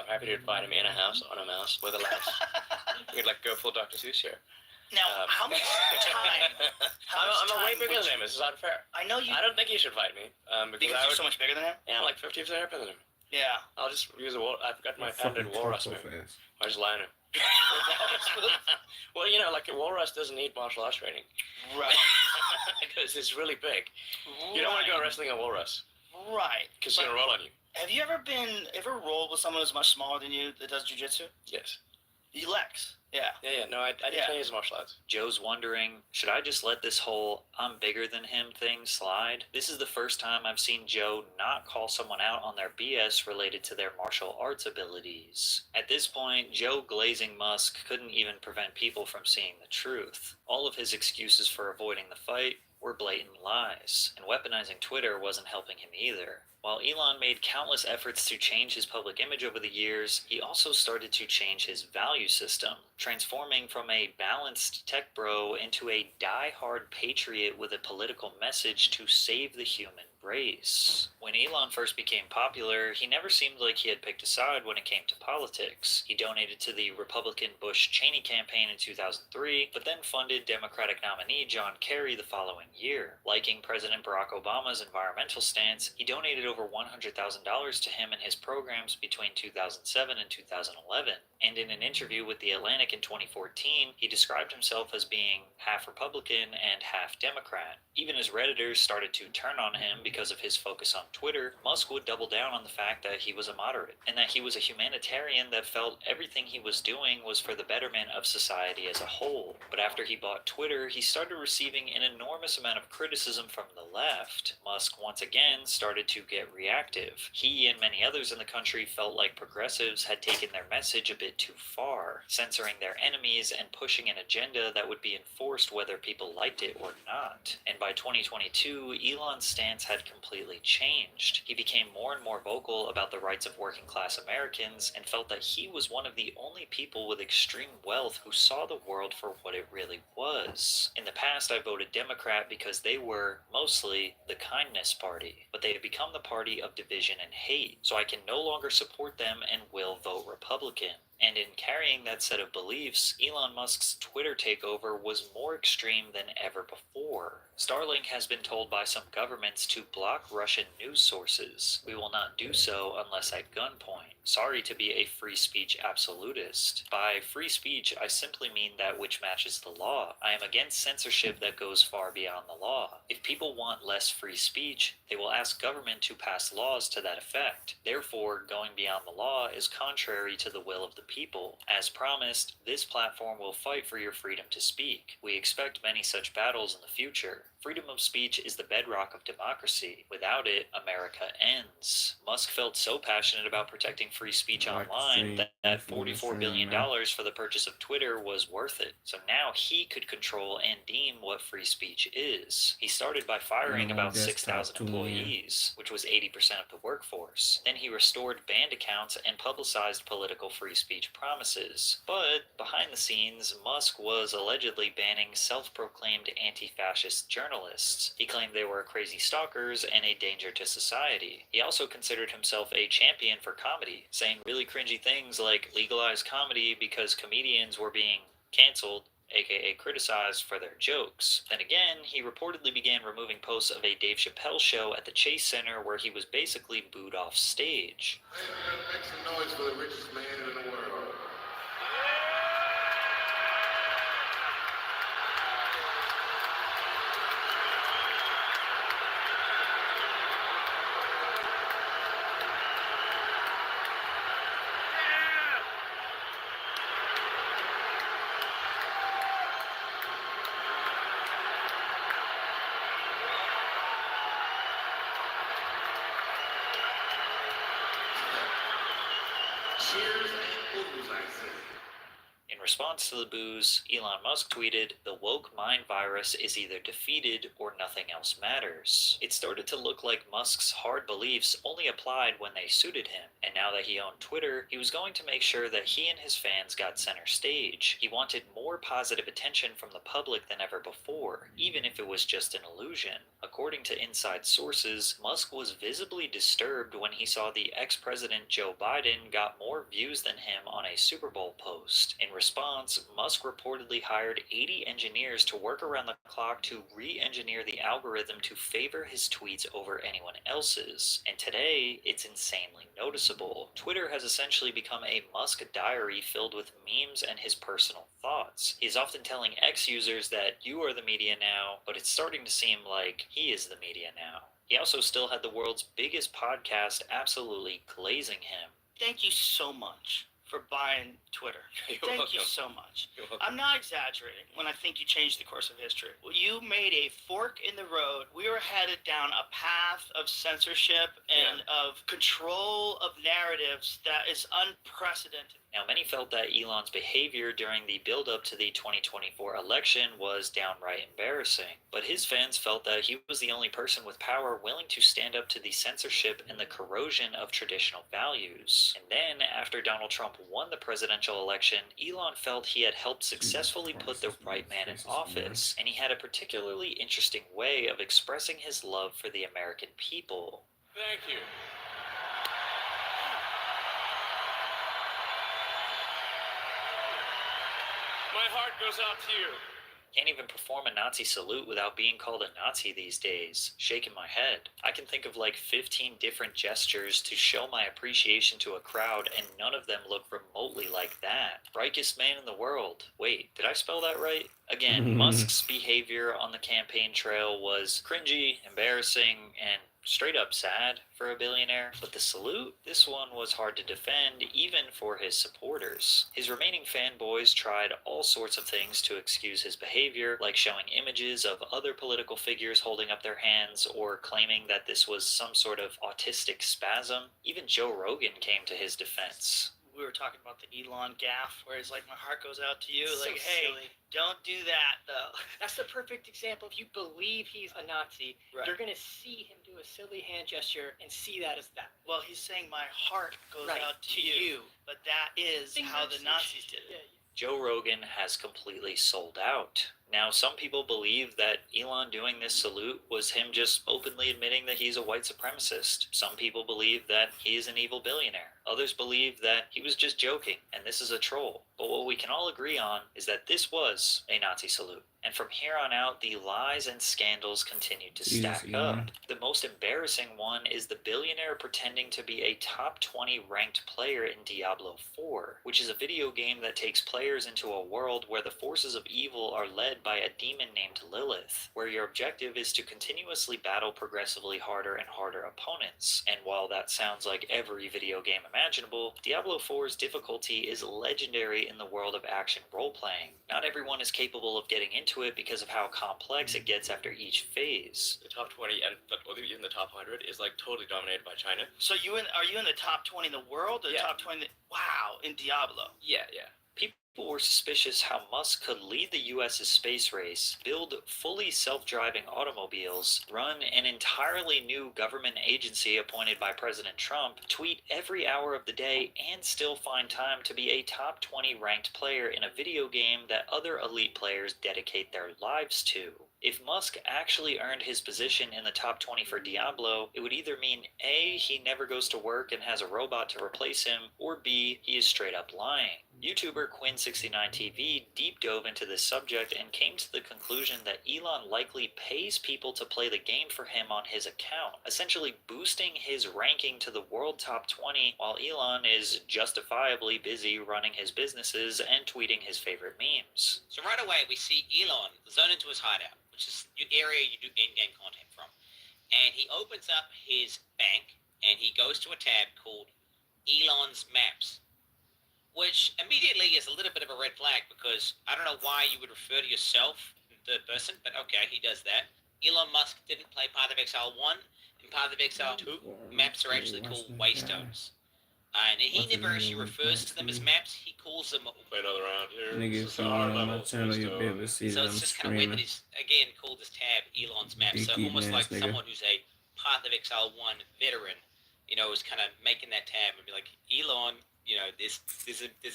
happy to fight him in a house, on a mouse, with a lass. We'd like go full Dr. Seuss here. Now, how much time? I'm way bigger than him. This is unfair. I know you. I don't think he should fight me. Because you're so much bigger than him? Yeah, I'm like 50% bigger than him. Yeah. I'll just use a wall. I've got my patented walrus move. I just lie on him. Well, you know, like a walrus doesn't need martial arts training. Right. Because it's really big. You don't want to go wrestling a walrus. Right. Because he's going to roll on you. Have you ever rolled with someone who's much smaller than you that does jujitsu? Yes. You Lex. Yeah. Yeah. No, I didn't train his martial arts. Joe's wondering, should I just let this whole "I'm bigger than him" thing slide? This is the first time I've seen Joe not call someone out on their BS related to their martial arts abilities. At this point, Joe glazing Musk couldn't even prevent people from seeing the truth. All of his excuses for avoiding the fight were blatant lies, and weaponizing Twitter wasn't helping him either. While Elon made countless efforts to change his public image over the years, he also started to change his value system, transforming from a balanced tech bro into a die-hard patriot with a political message to save the human race. When Elon first became popular, he never seemed like he had picked a side when it came to politics. He donated to the Republican Bush-Cheney campaign in 2003, but then funded Democratic nominee John Kerry the following year. Liking President Barack Obama's environmental stance, he donated over $100,000 to him and his programs between 2007 and 2011. And in an interview with The Atlantic in 2014, he described himself as being half Republican and half Democrat. Even as Redditors started to turn on him because of his focus on Twitter, Musk would double down on the fact that he was a moderate, and that he was a humanitarian that felt everything he was doing was for the betterment of society as a whole. But after he bought Twitter, he started receiving an enormous amount of criticism from the left. Musk once again started to get reactive. He and many others in the country felt like progressives had taken their message a bit too far, censoring their enemies and pushing an agenda that would be enforced whether people liked it or not. And by 2022, Elon's stance had completely changed. He became more and more vocal about the rights of working class Americans and felt that he was one of the only people with extreme wealth who saw the world for what it really was. In the past, I voted Democrat because they were, mostly, the kindness party, but they have become the party of division and hate, so I can no longer support them and will vote Republican. And in carrying that set of beliefs, Elon Musk's Twitter takeover was more extreme than ever before. Starlink has been told by some governments to block Russian news sources. We will not do so unless at gunpoint. Sorry to be a free speech absolutist. By free speech, I simply mean that which matches the law. I am against censorship that goes far beyond the law. If people want less free speech, they will ask government to pass laws to that effect. Therefore, going beyond the law is contrary to the will of the people. As promised, this platform will fight for your freedom to speak. We expect many such battles in the future. Freedom of speech is the bedrock of democracy. Without it, America ends. Musk felt so passionate about protecting free speech online that $44 billion for the purchase of Twitter was worth it. So now he could control and deem what free speech is. He started by firing about 6,000 employees, which was 80% of the workforce. Then he restored banned accounts and publicized political free speech promises. But behind the scenes, Musk was allegedly banning self-proclaimed anti-fascist journalists. He claimed they were crazy stalkers and a danger to society. He also considered himself a champion for comedy, saying really cringy things like legalize comedy because comedians were being canceled, aka criticized for their jokes. Then again, he reportedly began removing posts of a Dave Chappelle show at the Chase Center where he was basically booed off stage. Make some noise for the richest man in the world. In response to the boos, Elon Musk tweeted, "The woke mind virus is either defeated or nothing else matters." It started to look like Musk's hard beliefs only applied when they suited him, and now that he owned Twitter, he was going to make sure that he and his fans got center stage. He wanted more positive attention from the public than ever before, even if it was just an illusion. According to inside sources, Musk was visibly disturbed when he saw the ex-president Joe Biden got more views than him on a Super Bowl post. In response, Musk reportedly hired 80 engineers to work around the clock to re-engineer the algorithm to favor his tweets over anyone else's. And today, it's insanely noticeable. Twitter has essentially become a Musk diary filled with memes and his personal thoughts. He's often telling X users that you are the media now, but it's starting to seem like he is the media now. He also still had the world's biggest podcast absolutely glazing him. Thank you so much for buying Twitter. Thank you so much. I'm not exaggerating when I think you changed the course of history. Well, you made a fork in the road. We were headed down a path of censorship and of control of narratives that is unprecedented. Now, many felt that Elon's behavior during the build-up to the 2024 election was downright embarrassing, but his fans felt that he was the only person with power willing to stand up to the censorship and the corrosion of traditional values. And then, after Donald Trump Trump won the presidential election, Elon felt he had helped successfully put the right man in office, and he had a particularly interesting way of expressing his love for the American people. Thank you. My heart goes out to you. Can't even perform a Nazi salute without being called a Nazi these days. Shaking my head. I can think of like 15 different gestures to show my appreciation to a crowd, and none of them look remotely like that. Reichest man in the world. Wait, did I spell that right? Again, Musk's behavior on the campaign trail was cringy, embarrassing, and straight up sad for a billionaire, but the salute? This one was hard to defend, even for his supporters. His remaining fanboys tried all sorts of things to excuse his behavior, like showing images of other political figures holding up their hands, or claiming that this was some sort of autistic spasm. Even Joe Rogan came to his defense. We were talking about the Elon gaffe, where he's like, my heart goes out to you. So like, hey, silly. Don't do that, though. That's the perfect example. If you believe he's a Nazi, Right. you're going to see him do a silly hand gesture and see that as that. Well, he's saying my heart goes Right, out to to you. But that is how the Nazis did it. Joe Rogan has completely sold out. Now, some people believe that Elon doing this salute was him just openly admitting that he's a white supremacist. Some people believe that he is an evil billionaire. Others believe that he was just joking, and this is a troll. But what we can all agree on is that this was a Nazi salute. And from here on out, the lies and scandals continued to stack up. The most embarrassing one is the billionaire pretending to be a top 20 ranked player in Diablo 4, which is a video game that takes players into a world where the forces of evil are led by a demon named Lilith, where your objective is to continuously battle progressively harder and harder opponents. And while that sounds like every video game imaginable, Diablo 4's difficulty is legendary in the world of action role-playing. Not everyone is capable of getting into it because of how complex it gets after each phase. The top 20 and even the top 100 is like totally dominated by China. So are you in the top 20 in the world, or the top 20? Wow, in Diablo. Yeah. People were suspicious how Musk could lead the US's space race, build fully self-driving automobiles, run an entirely new government agency appointed by President Trump, tweet every hour of the day, and still find time to be a top 20 ranked player in a video game that other elite players dedicate their lives to. If Musk actually earned his position in the top 20 for Diablo, it would either mean A, he never goes to work and has a robot to replace him, or B, he is straight up lying. YouTuber Quinn69TV deep dove into this subject and came to the conclusion that Elon likely pays people to play the game for him on his account, essentially boosting his ranking to the world top 20 while Elon is justifiably busy running his businesses and tweeting his favorite memes. So right away we see Elon zone into his hideout, which is the area you do in-game content from. And he opens up his bank and he goes to a tab called Elon's Maps, which immediately is a little bit of a red flag because I don't know why you would refer to yourself in third person, but okay, he does that. Elon Musk didn't play Path of Exile 1, and Path of Exile 2 maps are actually called Waystones. And he never actually refers to them as maps, he calls them... Play another round here. Nigga, if you want on my channel, you'll be able to see So that I'm it's just kind of weird streaming. that he's, again, called this tab Elon's Maps. So Dick almost eating like ass nigga. someone who's a Path of Exile 1 veteran, is kind of making that tab and be like, Elon, there's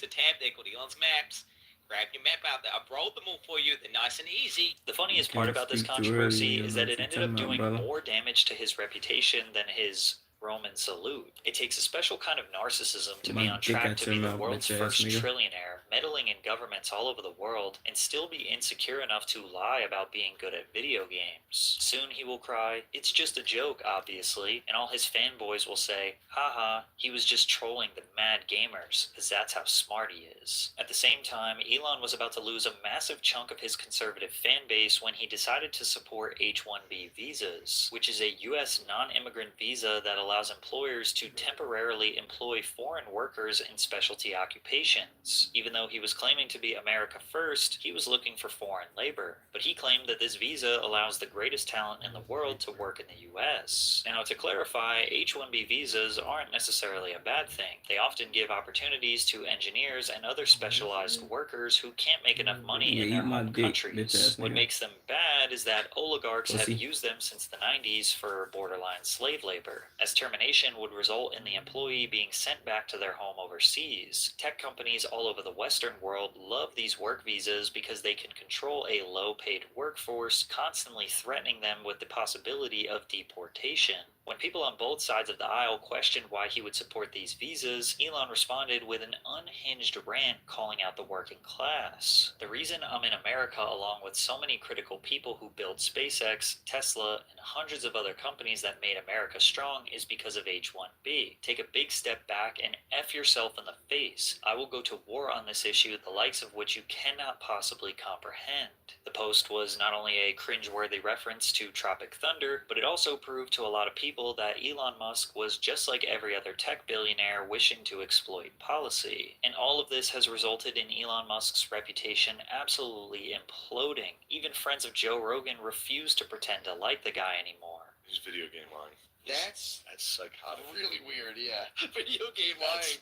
a tab there called Elon's Maps. Grab your map out there. I've rolled them all for you. They're nice and easy. The funniest You part can't about this speak too controversy early, is that you it know, ended time up out, doing brother. more damage to his reputation than his Roman salute. It takes a special kind of narcissism to be My on dick track got to your be the mouth, world's bitch ass first nigga. trillionaire, meddling in governments all over the world, and still be insecure enough to lie about being good at video games. Soon he will cry, "It's just a joke, obviously," and all his fanboys will say, "Haha, he was just trolling the mad gamers, because that's how smart he is." At the same time, Elon was about to lose a massive chunk of his conservative fan base when he decided to support H-1B visas, which is a U.S. non-immigrant visa that allows employers to temporarily employ foreign workers in specialty occupations. Even though though he was claiming to be America first, he was looking for foreign labor. But he claimed that this visa allows the greatest talent in the world to work in the US. Now, to clarify, H-1B visas aren't necessarily a bad thing. They often give opportunities to engineers and other specialized workers who can't make enough money in their home countries. What makes them bad is that oligarchs have used them since the 90s for borderline slave labor, as termination would result in the employee being sent back to their home overseas. Tech companies all over the Western world love these work visas because they can control a low-paid workforce, constantly threatening them with the possibility of deportation. When people on both sides of the aisle questioned why he would support these visas, Elon responded with an unhinged rant calling out the working class. The reason I'm in America along with so many critical people who build SpaceX, Tesla, and hundreds of other companies that made America strong is because of H-1B. Take a big step back and F yourself in the face. I will go to war on this issue, the likes of which you cannot possibly comprehend. The post was not only a cringeworthy reference to Tropic Thunder, but it also proved to a lot of people that Elon Musk was just like every other tech billionaire wishing to exploit policy. And all of this has resulted in Elon Musk's reputation absolutely imploding. Even friends of Joe Rogan refuse to pretend to like the guy anymore. His video game line. That's psychotic. really weird, yeah. Video game line.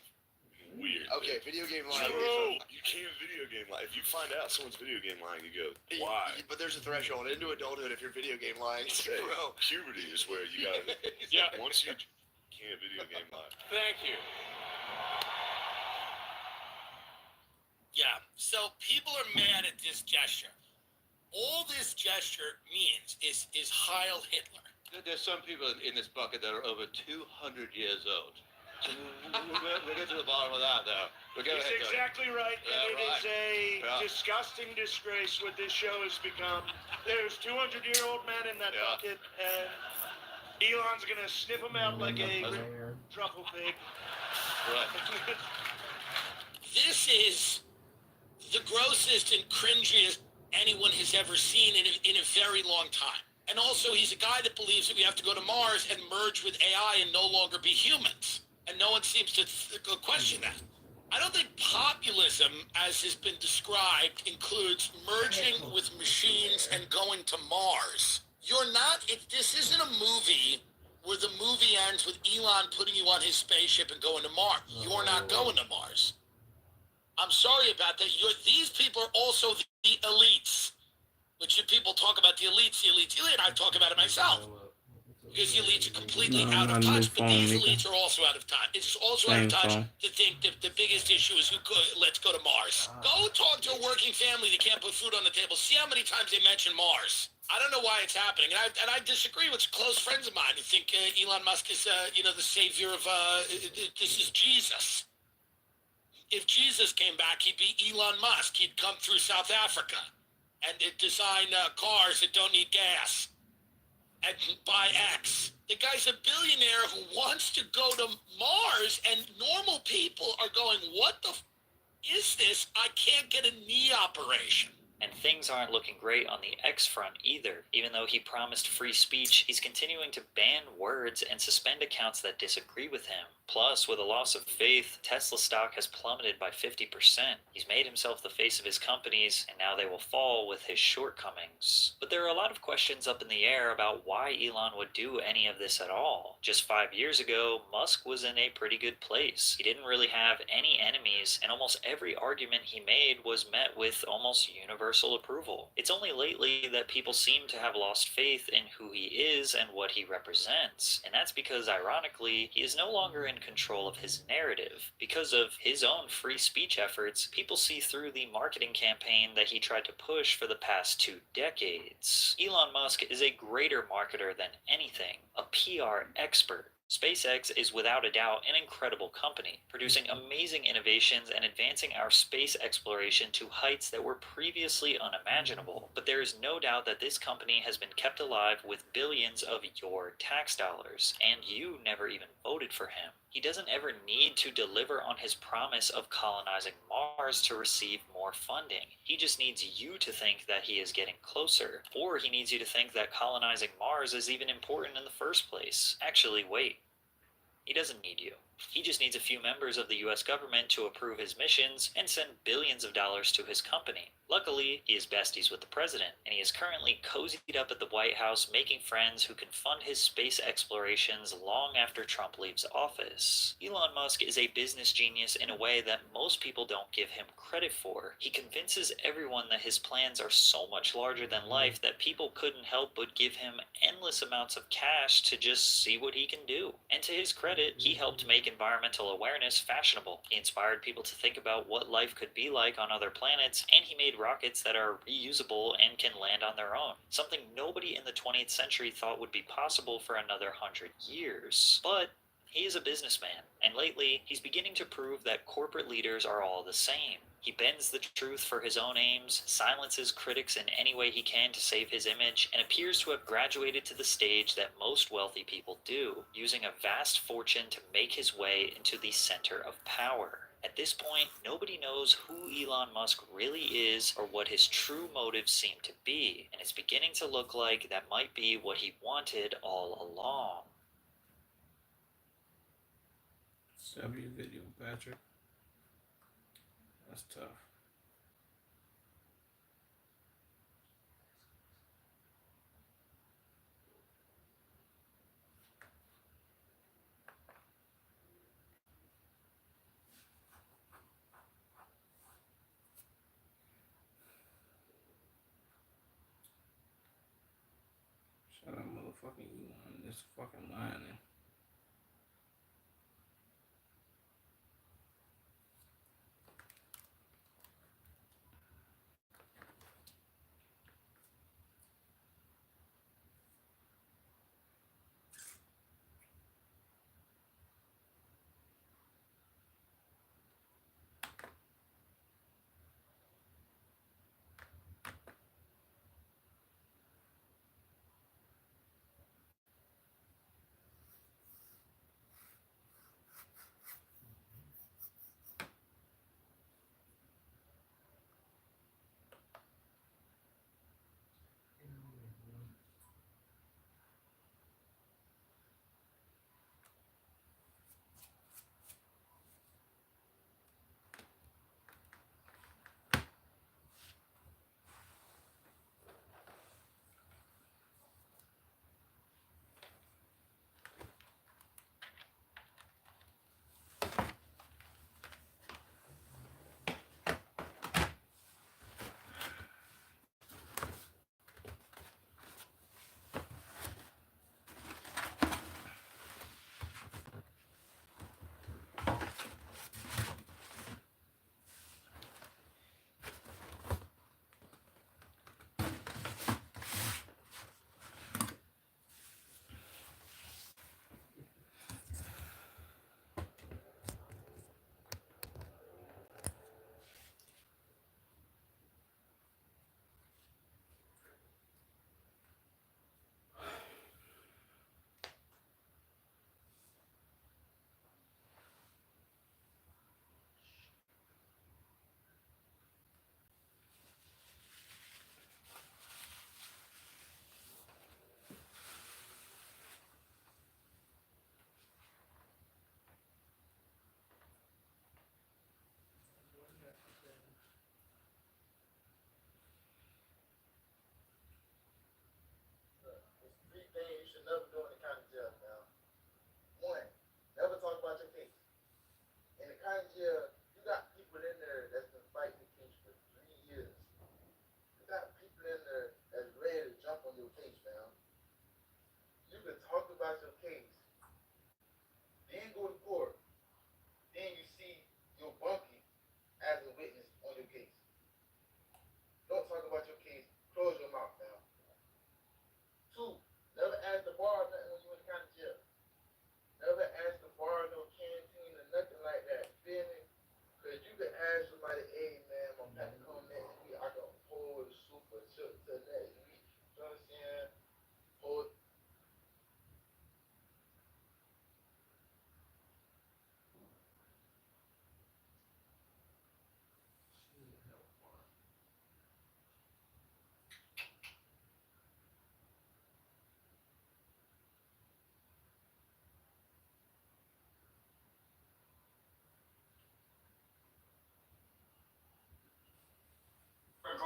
Weird. Okay, video game line. Bro, you can't video game line. If you find out someone's video game lying, you go, why? But there's a threshold into adulthood if you're video game lying. Hey, Bro. puberty is where you gotta. Yeah. Once you can't video game lie. Thank you. Yeah, so people are mad at this gesture. All this gesture means is Heil Hitler. There's some people in this bucket that are over 200 years old. We'll get to the bottom of that, though. We'll go He's ahead, Tony. exactly right, Yeah, and it is right. a Yeah. disgusting disgrace what this show has become. There's 200-year-old men in that bucket, and Elon's gonna sniff them out like a truffle pig. Right. This is the grossest and cringiest anyone has ever seen in a very long time. And also, he's a guy that believes that we have to go to Mars and merge with AI and no longer be humans. And no one seems to question that. I don't think populism, as has been described, includes merging with machines and going to Mars. You're not, this isn't a movie where the movie ends with Elon putting you on his spaceship and going to Mars. You're not going to Mars. I'm sorry about that. These people are also the elites. Which people talk about the elites, and I talk about it myself. Because the elites are completely out of touch, but these elites are also out of touch. It's also out of touch to think that the biggest issue is let's go to Mars. Go talk to a working family that can't put food on the table. See how many times they mention Mars. I don't know why it's happening, and I disagree with close friends of mine who think Elon Musk is, the savior of, this is Jesus. If Jesus came back, he'd be Elon Musk. He'd come through South Africa and design cars that don't need gas and buy X. The guy's a billionaire who wants to go to Mars, and normal people are going, what the is this? I can't get a knee operation. And things aren't looking great on the X front either. Even though he promised free speech, he's continuing to ban words and suspend accounts that disagree with him. Plus, with a loss of faith, Tesla stock has plummeted by 50%. He's made himself the face of his companies, and now they will fall with his shortcomings. But there are a lot of questions up in the air about why Elon would do any of this at all. Just 5 years ago, Musk was in a pretty good place. He didn't really have any enemies, and almost every argument he made was met with almost universal approval. It's only lately that people seem to have lost faith in who he is and what he represents. And that's because, ironically, he is no longer in control of his narrative. Because of his own free speech efforts, people see through the marketing campaign that he tried to push for the past 2 decades. Elon Musk is a greater marketer than anything, a PR expert. SpaceX is without a doubt an incredible company, producing amazing innovations and advancing our space exploration to heights that were previously unimaginable. But there is no doubt that this company has been kept alive with billions of your tax dollars, and you never even voted for him. He doesn't ever need to deliver on his promise of colonizing Mars to receive more funding. He just needs you to think that he is getting closer, or he needs you to think that colonizing Mars is even important in the first place. Actually, wait. He doesn't need you. He just needs a few members of the US government to approve his missions and send billions of dollars to his company. Luckily, he is besties with the president, and he is currently cozied up at the White House making friends who can fund his space explorations long after Trump leaves office. Elon Musk is a business genius in a way that most people don't give him credit for. He convinces everyone that his plans are so much larger than life that people couldn't help but give him endless amounts of cash to just see what he can do. And to his credit, he helped make environmental awareness fashionable. He inspired people to think about what life could be like on other planets, and he made rockets that are reusable and can land on their own. Something nobody in the 20th century thought would be possible for another 100 years. But he is a businessman, and lately, he's beginning to prove that corporate leaders are all the same. He bends the truth for his own aims, silences critics in any way he can to save his image, and appears to have graduated to the stage that most wealthy people do, using a vast fortune to make his way into the center of power. At this point, nobody knows who Elon Musk really is or what his true motives seem to be, and it's beginning to look like that might be what he wanted all along. W video, Patrick. That's tough. Shut up, motherfucking Elon. This fucking lying.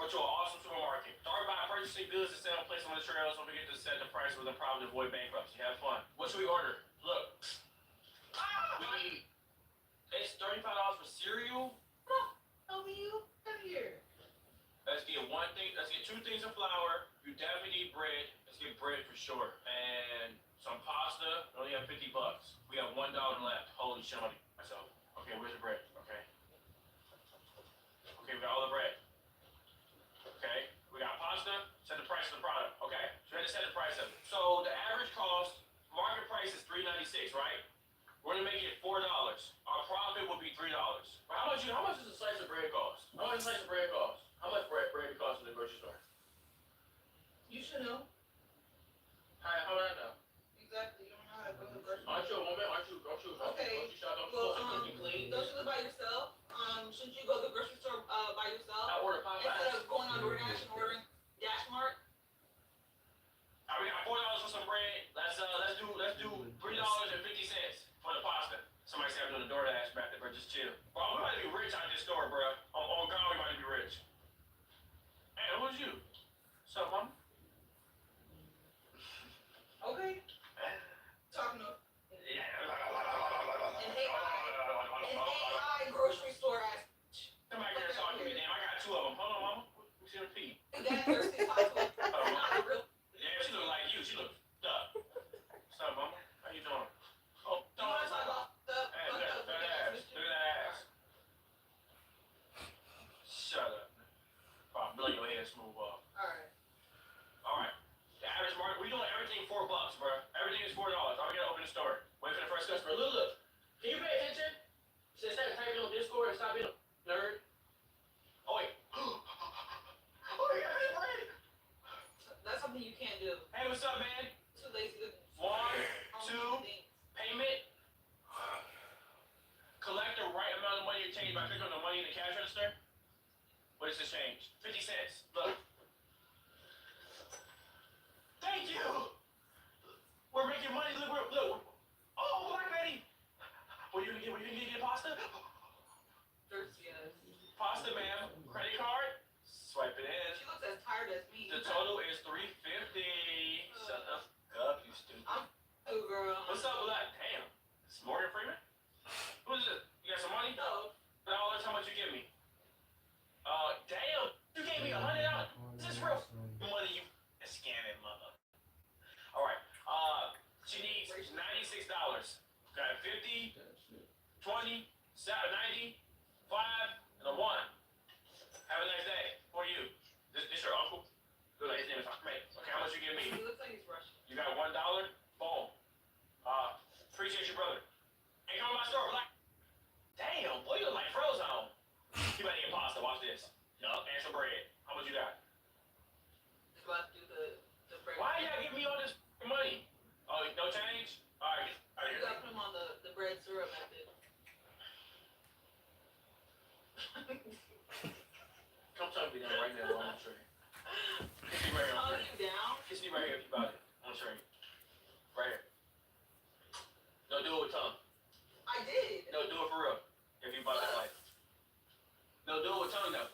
Go to an awesome supermarket. Start by purchasing goods and selling placed on the trails. Don't forget to set the price with a problem to avoid bankruptcy. Have fun. What should we order? Look. It's $35 for cereal. Over you. Come here. Let's get one thing. Let's get 2 things of flour. You definitely need bread. Let's get bread for sure. And some pasta. We only have $50. We have $1 left. Holy shit, myself. Okay, where's the bread? Okay. Okay, we got all the bread. Okay, we got pasta. Set the price of the product. Okay, so we had to set the price of it. So the average cost, market price is $3.96, right? We're gonna make it $4. Our profit will be $3. But how much does a slice of bread cost? How much does a slice of bread cost? How much bread costs in the grocery store? You should know. How would I know? Exactly. You don't know how to go to the grocery Aren't you a woman? Aren't you Okay. shop? Don't Well, you clean? don't you live by yourself? Shouldn't you go to the grocery store by yourself? I order Popeyes. Instead of going on DoorDash and ordering Dash Mart? Alright, we got $4 for some bread. Let's do $3.50 for the pasta. Somebody said I'm doing a DoorDash back there, bro. Just chill. Bro, we about to be rich out this store, bro. On God, we about to be rich. Hey, who's you? What's up, mom? Okay. Talking to Yeah. an AI grocery store ass. Somebody here talking to me. Damn, I got 2 of them. Hold on, mama. Let me see her feet. That thirsty talk to Yeah, she look like you. She look up. What's up, mama? How you doing? Oh, You want to talk about stuff? Hey, look at that ass. Look at that ass. Shut up. Oh, blow your head smooth off. Alright. Alright. The average market, we doing everything $4, bro. Everything is $4. I'm gonna open the store. Wait for the first customer. Look. Can you pay attention? Since that typing on Discord and stop being a nerd. Oh wait. Oh yeah, bread. That's something you can't do. Hey, what's up, man? Too lazy to 1, 2, payment. Collect the right amount of money you change by clicking on the money in the cash register. What is this change? 50 cents. Look. Thank you. We're making money. Look. Oh, Black Betty. What are you gonna get pasta? Thirsty ass. Pasta, ma'am. Credit card. Swipe it in. She looks as tired as me. The total is $3.50. Shut the fuck up, you stupid. Oh, girl. What's up with that? Damn. It's Morgan Freeman? Who is it? You got some money? No. $1. How much you give me? Damn. You gave me $100. This is real money, you scamming mother. Alright. She needs $96. Got 50, 20, 90, 5, and a 1. Have a nice day. Who are you? This your uncle? Look like his name is Ahmed. Okay, how much you give me? He looks like he's Russian. You got $1? Boom. Appreciate you, brother. Hey, come to my store, black. Damn, boy, you look like Frozone. You better get pasta. Watch this. Yup, and some bread. How much you got? About to do the bread. Why y'all give me all this money? Oh, no change? Alright. You gotta put him on the bread syrup method. Come tell me that right now on the tree. Kiss me right here. Calm you down. Kiss me right here if you about it. On the tree. Right here. No, do it with tongue. I did. No, do it for real. If you about that life. No, do it with tongue though.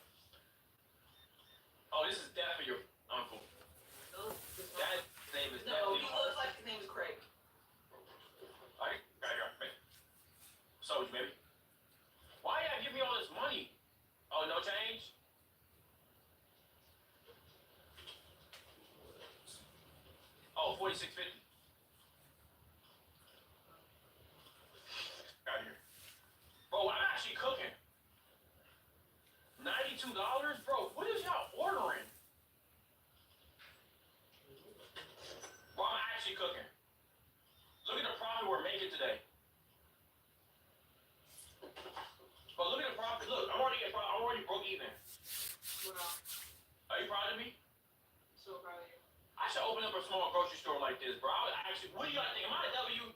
Oh, this is definitely your uncle. No, That name is no, definitely he looks like his name is Craig. Alright, right here, man. So, baby. Why y'all give me all this money? Oh, no change? Oh, $46.50. Out here. Bro, I'm actually cooking. $92? Bro, what is y'all ordering? Bro, I'm actually cooking. Look at the profit we're making today. But look at the profit. Look, I'm already broke even. Are you proud of me? So proud of you. I should open up a small grocery store like this, bro. What do y'all think? Am I a W?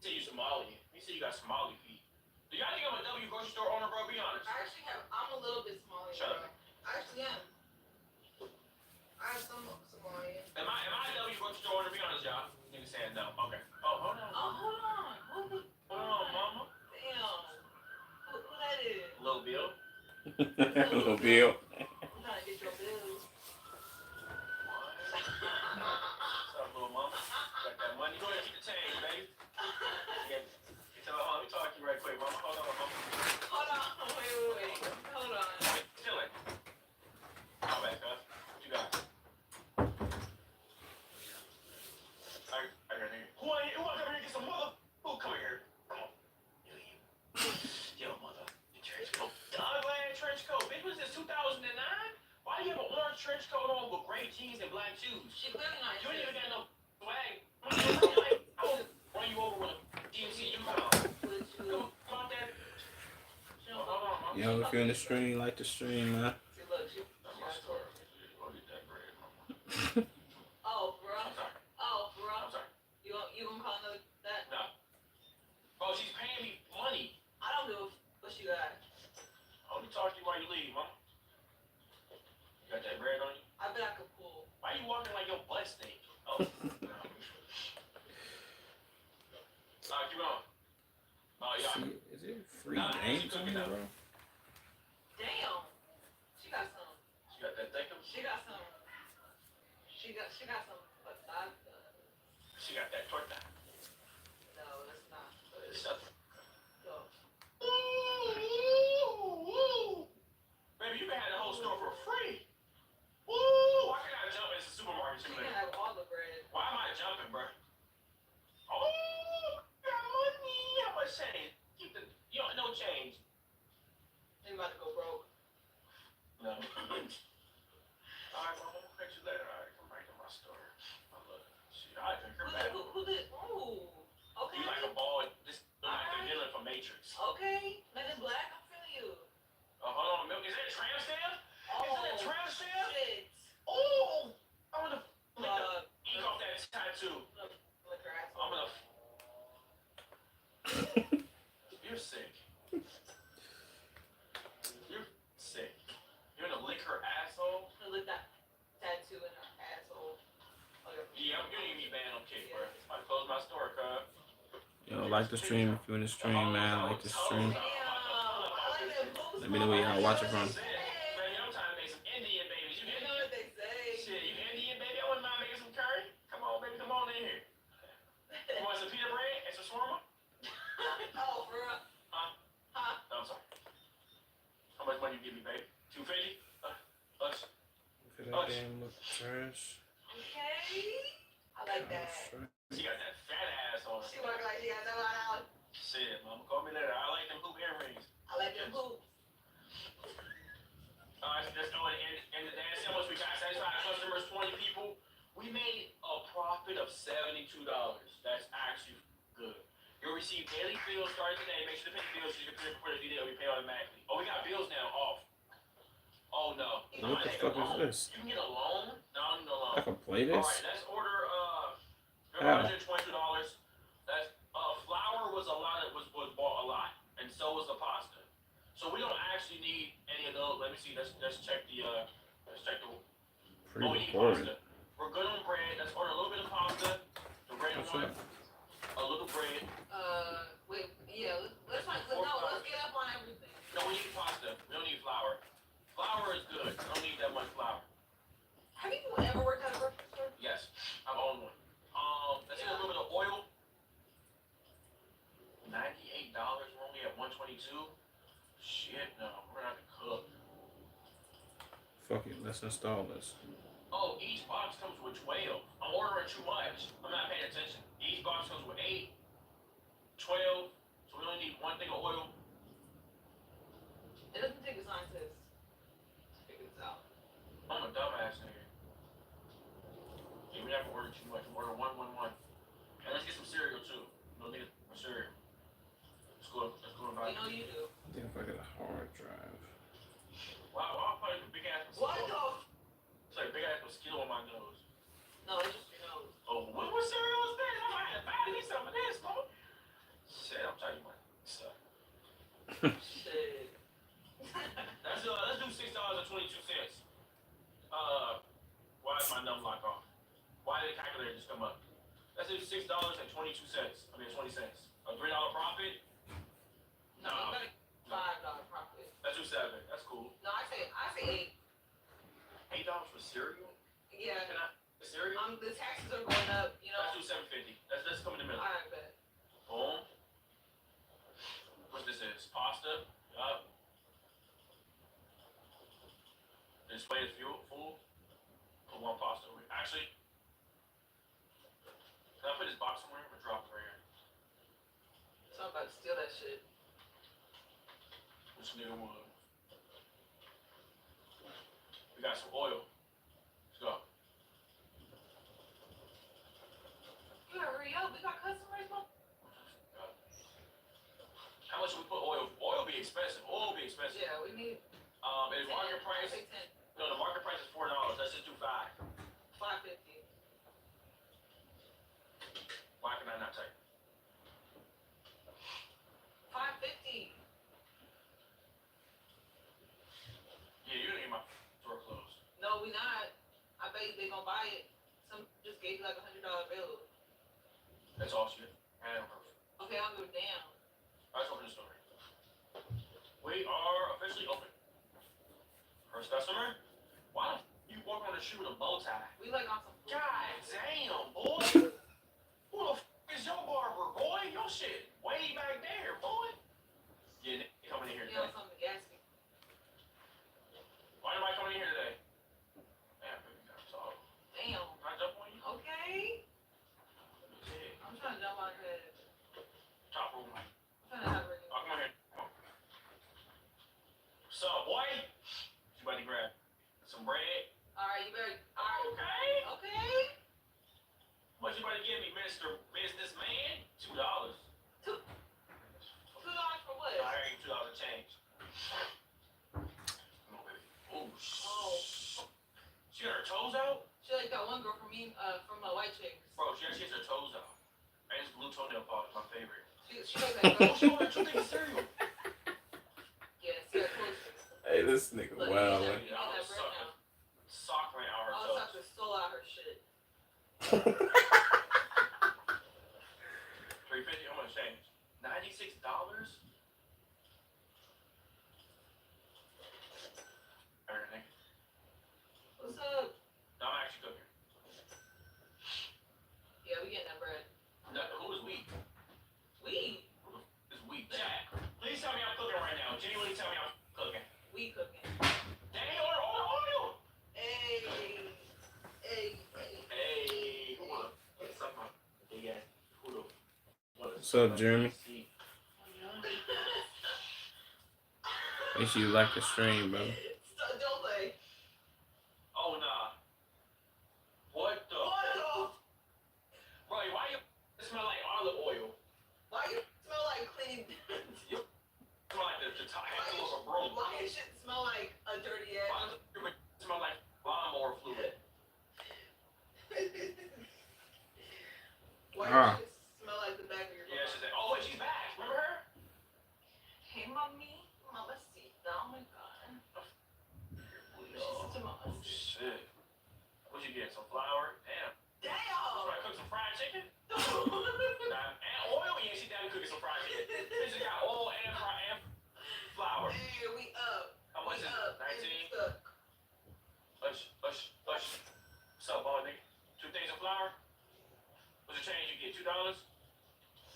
Say you Somali. You say you got Somali feet. Do y'all think I'm a W grocery store owner, bro? Be honest. I'm a little bit smaller. Shut up. I actually am. I have some Somalian. Am I a W grocery store owner? Be honest, y'all. Nigga saying no. Okay. Oh, hold on. Oh, hold on. Hold on, mama. Damn. Who that is? Little Bill. Little Bill. I'm trying to get you the change, baby. Yeah. So, let me talk to you right quick, mama. Hold on, mama. Hold on. Wait. Hold on. Chill it. Come back, cuz. What you got? I got here. Who want to come here and get some mother? Who come here? Come on. Yo, mother. The trench coat. The ugly trench coat. Bitch, was this 2009? Why do you have an orange trench coat on with gray jeans and black shoes? She clearly not. You ain't even got no swag. I'll run you over with a DMC U-Haul. Come on, Dad. Hold on, mama. Yo, if you're in the stream, like the stream, man. See, look, she. That's my story. Go get that bread, mama. Oh, bro. I'm sorry. Oh, bro. I'm sorry. You gonna call another that? No. Oh, she's paying me money. I don't know what she got. I'll only talk to you while you leave, mama. You got that bread on you? I bet I could pull. Why you walking like your butt stink? Oh, no. Keep on. Oh, yeah. See, is it free games on here, bro? Damn. She got some. She got that thick? She got some. She got some. But She got that torta. no, it's not. Shut So, Ooh. Baby, you can have the whole store for free. Woo! Why can't I jump in the supermarket? she can have all the bread. Why am I jumping, bro? Oh, got money. How much change? Keep the, you don't no change. They about to go broke. No. All right, mama, we'll catch you later. All right, come back to my store. Oh, look, shit, I drink her back. Who did? Ooh. Okay. You like a ball? This like the villain from Matrix. Okay. Men in Black. I'm feeling you. Oh, hold on, milk. Is that a tramp stamp? Is that a tramp stamp? Shit. Oh, I'm gonna lick the ink off that tattoo. Lick her ass. I'm gonna. You're sick. You're sick. You're gonna lick her asshole? I'm gonna lick that tattoo in her asshole. Yeah, you need me banned on kick, bro. I close my store, cuz. Yo, like the stream if you're in the stream, man. Like the stream. Let me know where y'all watching from. Man, I'm trying to make some Indian babies. You You know Indian? what they say. Shit, you Indian baby? I wouldn't mind making some curry. Come on, baby, come on in here. You want some pita bread and some shawarma? Oh, for real? Huh? No, I'm sorry. How much money you give me, baby? $250? Us? Look at that damn look trash. Okay. I like that. She got that fat ass on her. She work like she got no out. Shit, mama, call me later. I like them hoop earrings. I like them hoops. Alright, let's go and the dance how much we got satisfied customers, 20 people. We made a profit of $72. That's actually good. You'll receive daily bills starting today. Make sure to pay the bills so you can pay for the detail we pay automatically. Oh, we got bills now off. Oh no. What the fuck is this? You can get a loan? No, I don't need a loan. I can play this? Alright, let's order How? $122. That's flour was bought a lot, and so was the pasta. So we don't actually need any of those. Let me see. Let's check the we need Pre-recorded. pasta. We're good on bread. Let's order a little bit of pasta. The red What's one. up? A little bread. Wait, yeah, let's get up on everything. No, we need pasta. We don't need flour. Flour is good. I don't need that much flour. Have you ever worked at a grocery store? Yes, I've owned one. Let's get a little bit of oil. $98. We're only at $122. Shit, no, we're gonna have to cook. Fuck it, let's install this. Oh, each box comes with 12. I'm ordering too much. I'm not paying attention. Each box comes with 8, 12. So we only need one thing of oil. It doesn't take a scientist to figure this out. I'm a dumbass nigga. Yeah, we never order too much. We order 111. And let's get some cereal too. No nigga for cereal. Let's go and buy. You know you do. I think if I get a hard drive. Wow, I'll probably put big ass What mosquito. the? It's like big ass mosquito on my nose. No, it's just your nose. Oh, what cereal is this? I might have to buy me some of this, bro. Shit, I'm telling you what. Stuff. Shit. Let's do $6.22. Why is my number lock off? Why did the calculator just come up? Let's do $6.22. I mean 20 cents. A $3 profit? No, you better $5 profit. Let's do 7. That's cool. No, I say $8. $8 for cereal? Yeah. Can I? The cereal? The taxes are going up, you know. Let's do 750. Let's come in the middle. Alright, bet. Boom. What this is? Pasta. Yup. Display is full. Put one pasta over here. Actually, can I put this box somewhere? I'm gonna drop it right here. So I'm about to steal that shit. Which nigga would? We got some oil. Let's go. You gotta hurry up. We got customers, bro. How much should we put oil? Oil be expensive. Oil be expensive. Yeah, we need. Is market price? Say 10. No, the market price is $4. Let's just do $5. $5.50. Why can I not type? $5.50. Yeah, you didn't get my store closed. No, we not. I bet you they gonna buy it. Some just gave you like $100 bill. That's all shit. I am perfect. Okay, I'll go down. Let's open the store. We are officially open. First customer. Why the f- you walk on the shoe with a bow tie? We like on some. God damn, boy. Who the f- is your barber, boy? Your shit way back there, boy. Yeah, nigga coming in here You today. know something gassy. Why nobody coming in here today? Damn, baby, I'm sorry. Damn. Can I jump on you? Okay. Yeah. I'm trying to jump on her head. Top room. I'm trying to have her. Oh, come on here. Come on. What's up, boy? You about to grab some bread? Alright, you better. Alright. Okay. Okay. What you about to give me, Mr. Businessman? $2. $2 for what? I heard you $2 change. Come on, baby. Oh, Oh. She got her toes out? She like got one girl from me, from a white chick. Bro, she has her toes out. And this blue toenail polish, my favorite. She like that girl. Oh, she wanted two things of cereal. Yeah, see her toes. Hey, this nigga Look, wild, you man. get that bread now. Sock ran out her All toes. socks are still out her shit. 350, how much change? $96? Alright, nigga. What's up? No, I'm actually cooking. Yeah, we getting that bread. No, who is we? We? Who the f- is we? Chat. Please tell me I'm cooking right now. Genuinely tell me I'm cooking. We cooking. Dang, order. Hey. Hey. Hey, who the? What's up, man? Big ass. Who the? What's up, Jeremy? Make sure you like the stream, bro. Don't play. Oh, nah. What the? Bro, why you smell like olive oil? Why you smell like clean? You smell like the top handle of a broom. Why your shit smell like a dirty ass? Why does it smell like lawnmower fluid? Why your shit smell like the back of your Yeah, she's like, oh, wait, she's back. Remember her? Hey, mommy. Mamacita. Oh my god. She's such a Oh, mama. shit. What'd you get? Some flour? Damn. Damn. Somebody cook some fried chicken? Nah, and oil? Yeah, she down cooking some fried chicken. Bitch, you got oil and flour. Yeah, we up. How much We is up. it? 19? We stuck. Ush. What's up, boy, nigga? 2 things of flour? What's the change you get? $2?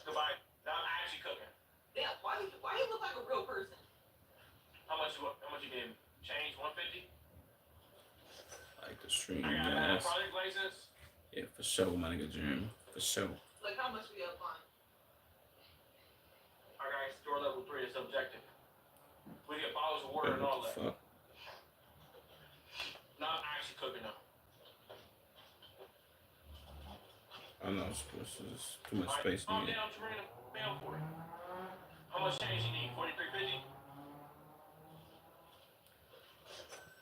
Goodbye. Now I'm actually cooking. Damn, why you look like a real person? How much you gave me? Change 150? Like the stream, I got guys. product license. Yeah, for sure, my nigga Jeremy. For sure. Like how much we up on? I got store level 3. It's subjective. We get bottles of water and all What that. the fuck? No, I'm actually cooking now. I know, it's too much space in Oh, here. damn, I'm bringing a mail for it. How much change you need? 43.50?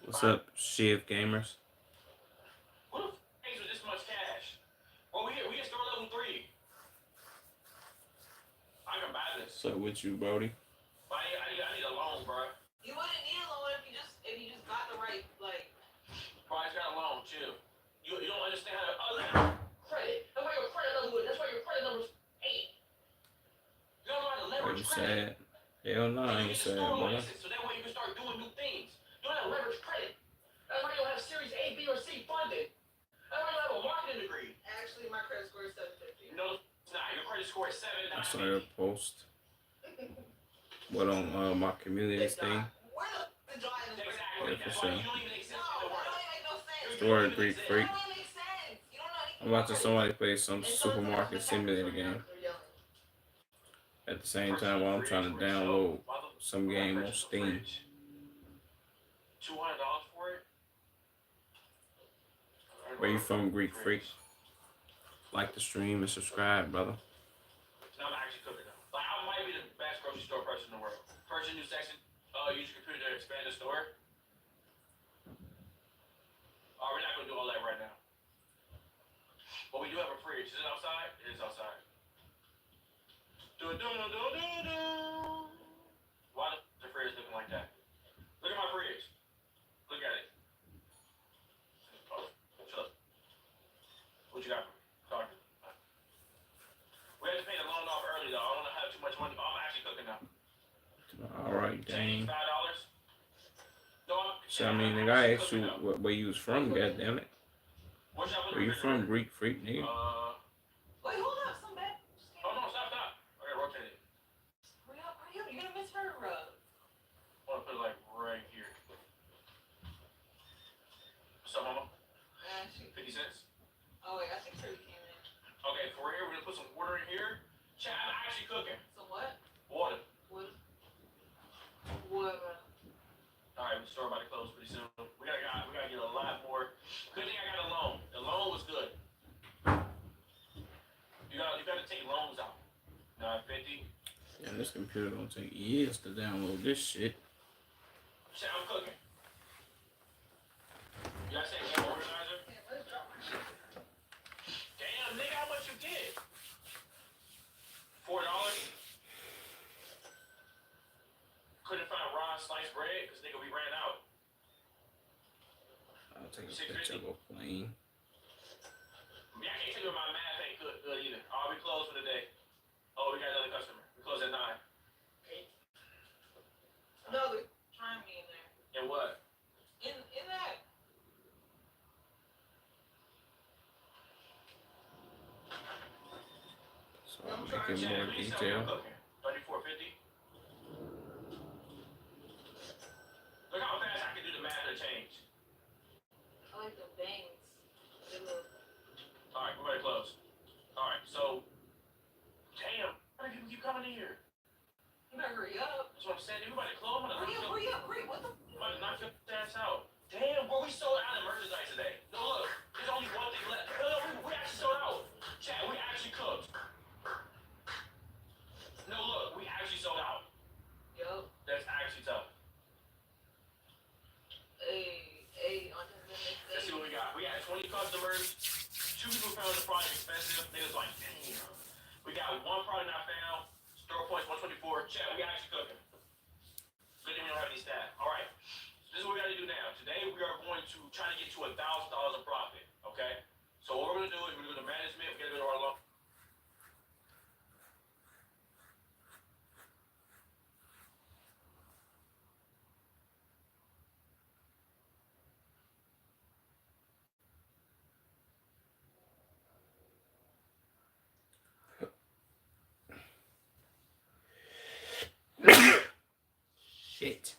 What's up, Shiv Gamers? Who the f pays with this much cash? Well, we at store level 3. I can buy this. What's up with you, Brody? But I need a loan, bro. You wouldn't need a loan if you just got the right like. Bro, I just got a loan. Chill. You don't understand how to credit. That's why your credit level is. That's why your credit level is 8. You don't know how to Are leverage you credit. sad? Hell no, I You ain't get sad, the store brother. license, so that way you can start doing new things. You don't have to leverage credit. That's why you don't have Series A, B, or C funded. That's why you don't have a I saw your post. What on my communities thing? Yeah, for sure. Story Greek Freak. I'm watching somebody play some supermarket simulator game. At the same time while I'm trying to download some game on Steam. $200 for it? Where you from, Greek Freak? Like the stream and subscribe, brother. No, I'm actually cooking though. Like, I might be the best grocery store person in the world. Person new section, use your computer to expand the store. Oh, we're not gonna do all that right now. But we do have a fridge. Is it outside? It is outside. Why the fridge looking like that? Look at my fridge. Look at it. Oh, shut up. What you got for me? Sorry. We had to pay the loan off early though. I don't have too much money. Oh, I'm actually cooking now. Alright, dang. $5? No, So I mean, the guy asked you where you was from, goddammit. Where you from, Greek Freak, nigga? Wait, hold up, some bad. Oh no, stop. I gotta rotate it. Hurry up, you're gonna miss her rug. I wanna put it like right here. What's up, mama? 50 cents? Oh wait, I think Turkey came in. Okay, for here, we're gonna put some water in here. Chat, I'm actually cooking. Some what? Water. What? Alright, the store about to close pretty soon. We gotta get a lot more. Good thing I got a loan. The loan was good. You gotta take loans out. 950. Yeah, this computer gonna take years to download this shit. Chat, I'm cooking. You guys say game organizer? Damn, nigga, how much you get? $4? Couldn't find raw sliced bread because nigga we ran out. I'll take a picture of a plane. I can't tell you my math ain't good either. Oh, we closed for the day. Oh, we got another customer. We closed at 9. Another. Trying me in there. And what? In that. So I'm making more detail. 34.50. Look how fast I can do the math and change. I like the bangs. They look. Alright, we're ready to close. Alright, so damn, how many people keep coming in here? You better hurry up. That's what I'm saying. Everybody close. Hurry up. What the? I'm about to knock your ass out. Damn, bro, we sold out of merchandise today. No, look, there's only one thing left. No, we actually sold out. Chat, we actually cooked. No, look, we actually sold out. Yup. That's actually tough. Let's see what we got. We had 20 customers. 2 people found the product expensive. Niggas like, damn. We got 1 product not found. Store points 124. Chat, we actually cooking. Good thing we don't have any staff. All right. So this is what we got to do now. Today we are going to try to get to $1,000 of profit. Okay. So what we're gonna do is we're gonna do the management. We're gonna go to our loan. Shit.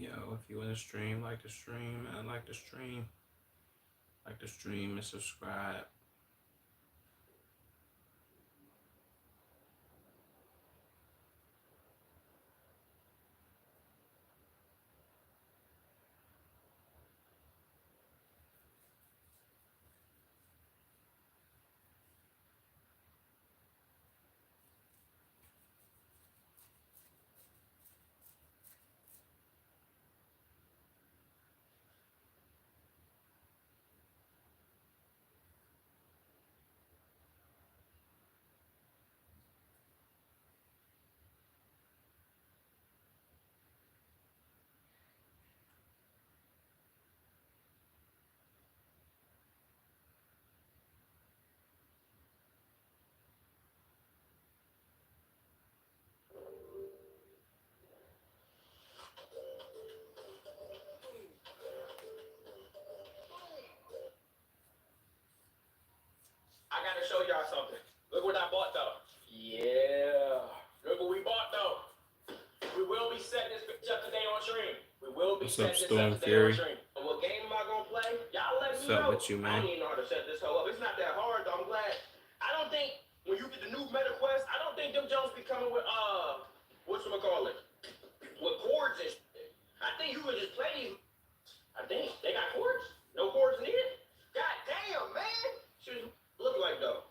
Yo, if you want to stream, like the stream, and like the stream. Like the stream and subscribe. I gotta show y'all something. Look what I bought though. Yeah. Look what we bought though. We will be setting this bitch up today on stream. We will be What's up, setting this Storm up today Fury? on stream. And what game am I gonna play? Y'all let What's me up know. with you, I man? don't even know how to set this hoe up. It's not that hard though. I'm glad. I don't think when you get the new Meta Quest, I don't think them Jones be coming with whatchamacallit? With cords and shit. I think you would just play these. I think they got cords. No cords needed. God damn, man. Should look like though.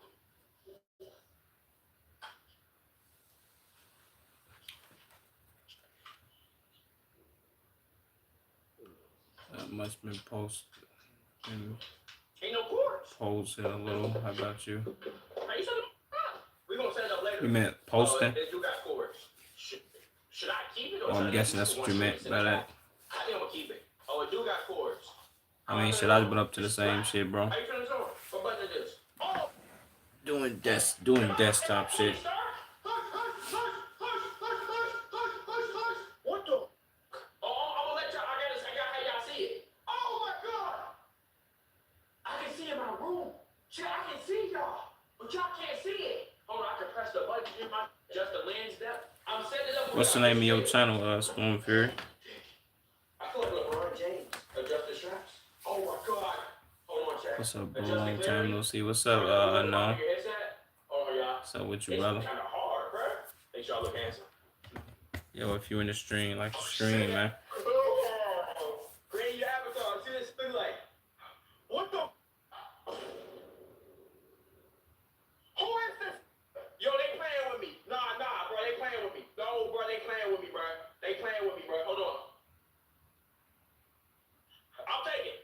That must have been posted and Ain't no cords. posted a little. How about you? How you set them up? We gonna set it up later. You meant posting? They do got cords. Should I keep it or Oh, should I'm I guessing keep that's it what you once meant it's in by the that. chat? I think I'm gonna keep it. Oh, it do got cords. I mean, shit, I've been up to the same shit, bro. How you turn this on? What button is this? Oh! Doing desktop shit. What the? Oh, I'm gonna let y'all. I got how y'all see it. Oh my god! I can see in my room. Shit, I can see y'all, but y'all can't see it. Hold on, I can press the button. Hear my adjust the lens depth. I'm setting it up. What's the name of your channel, Storm Fury? I feel like LeBron James. Adjust the straps. Oh my god. Hold on, chat. What's up, bro? Adjust the Long time clarity. no see. What's up, no? Your headset. Oh yeah. What's up with you, It's brother? kind of hard, bro. Make sure I look handsome. Yo, if you in the stream, like the stream, man. Oh, create your avatar. See this? Look like. What the? Who is this? Yo, they playing with me. Nah, bro. They playing with me. No, bro. They playing with me, bro. They playing with me, bro. Hold on. I'll take it.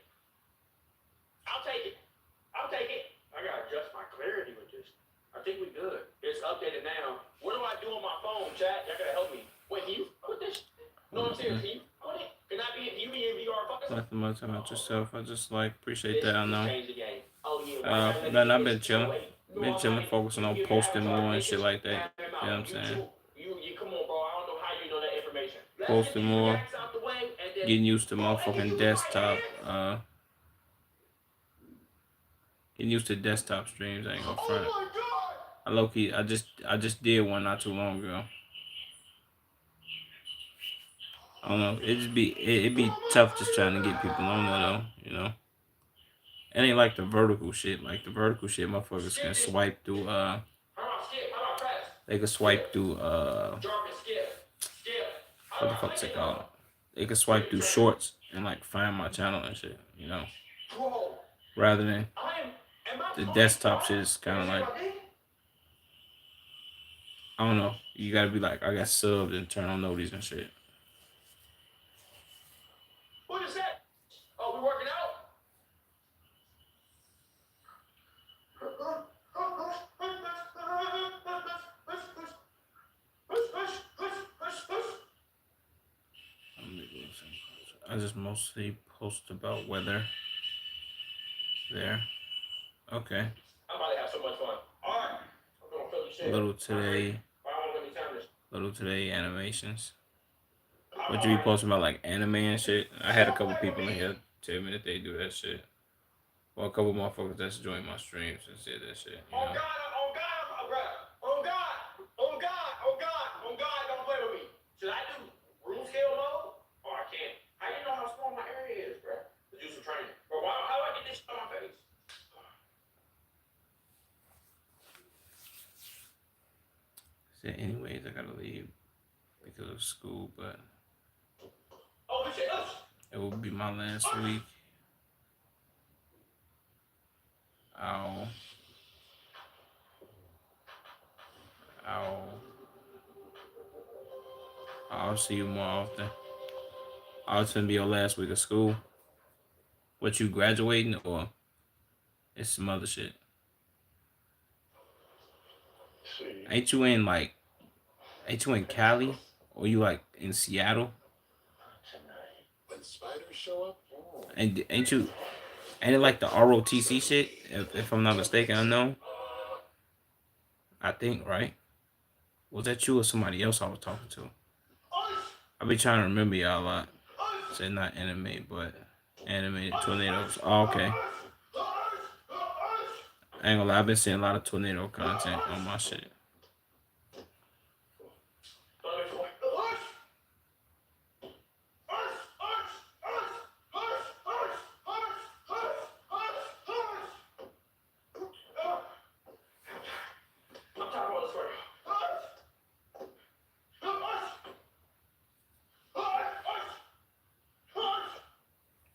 I'll take it. I'll take it. I gotta adjust my clarity with this. I think we good. It's updated now. What do I do on my phone, chat? Y'all gotta help me. Wait, can you put this? No, I'm serious. Can you put it? Can I be? Can you be in VR? Fuck us. Nothing much about yourself. I just like appreciate that. I know. Change the game. Oh yeah. Man, I've been chilling. Focusing on posting more and shit like that. You know what I'm saying? You come on, bro. I don't know how you know that information. Posting more. Getting used to motherfucking desktop. Getting used to desktop streams. I ain't gonna front. I low key. I just did one not too long ago. I don't know. It'd be tough just trying to get people on there though. You know. It ain't like the vertical shit. Like the vertical shit, motherfuckers can swipe through. They can swipe through. What the fuck's it called? They can swipe through shorts and like find my channel and shit. You know. Rather than the desktop shit is kind of like. I don't know. You gotta be like, I got subbed and turn on notice and shit. What is that? Oh, we working out? I just mostly post about weather. There. Okay. I'm about to have so much fun. All right. I'm gonna fill the shit. Little today animations. What you be posting about, like anime and shit? I had a couple people in here tell me that they do that shit. Well, a couple motherfuckers that's joined my streams and said that shit. You know? Oh God, don't play with me. Should I do room scale mode? Or I can't? gotta leave because of school, but Oh, shit. it will be my last week. I'll see you more often. It's gonna be your last week of school. What, you graduating or it's some other shit? Ain't you in Cali or you like in Seattle? When spiders show up? And ain't it like the ROTC shit? If I'm not mistaken, I know. I think, right? Was that you or somebody else I was talking to? I be trying to remember y'all a lot. Said not anime, but animated tornadoes. Oh, okay. I ain't gonna lie, I've been seeing a lot of tornado content on my shit.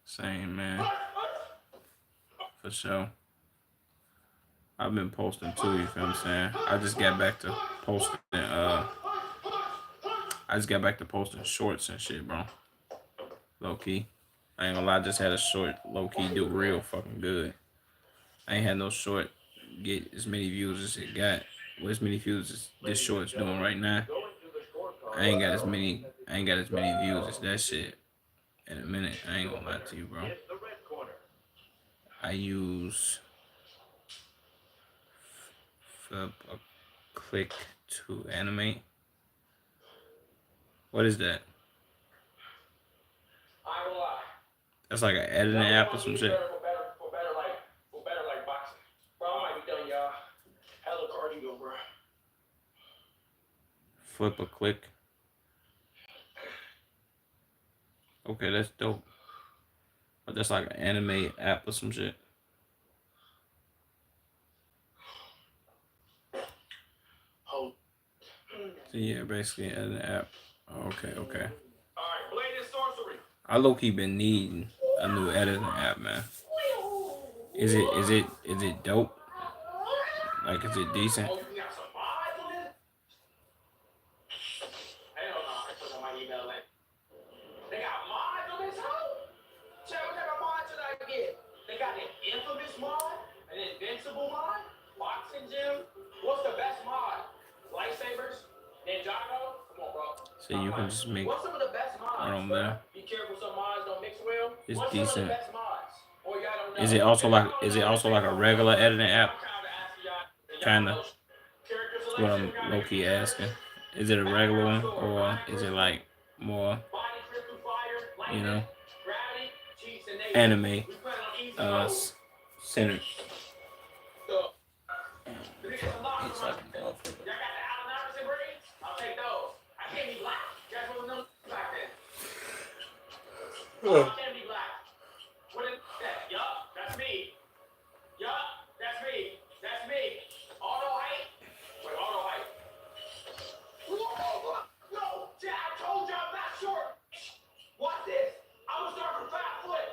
Same, man. For sure. I've been posting too, you feel what I'm saying? I just got back to posting shorts and shit, bro. Low key. I ain't gonna lie, I just had a short low key do real fucking good. I ain't had no short get as many views as it got. Well, as many views as this short's doing right now. I ain't got as many views as that shit in a minute. I ain't gonna lie to you, bro. I use Flip a Click to animate. What is that? That's like an editing app or some shit. For better like boxing. Bro, I might be done, y'all. Hella cardio, bro. Flip a Click. Okay, that's dope. But that's like an anime app or some shit. Oh. So yeah, basically an app. Okay. Alright, Blade and Sorcery. I low key been needing a new editing app, man. Is it dope? Like, is it decent? Oh, you got some mods on it? Hell no, I put on my email like, they got mods on this hoe? Check what type of mods did I get? They got an infamous mod, an invincible mod, boxing gym. What's the best mod? Lightsabers? Ninjago? Come on, bro. So you can just make What's some of the best mods? on there. Be careful, some mods don't mix well. It's What's decent. some of the best mods? Or y'all don't know? Is it also like a regular editing app? Kinda. That's what I'm low key asking. Is it a regular one or is it like more, you know, anime centered? It's like I'll take those. I can't be black. You guys want to know black then? Oh. I can't be black. What is that? Yup, that's me. Yup, that's me. That's me. Auto height. Wait, auto height. Whoa, no, see, I told you I'm not short. Watch this. I was starting from 5 foot.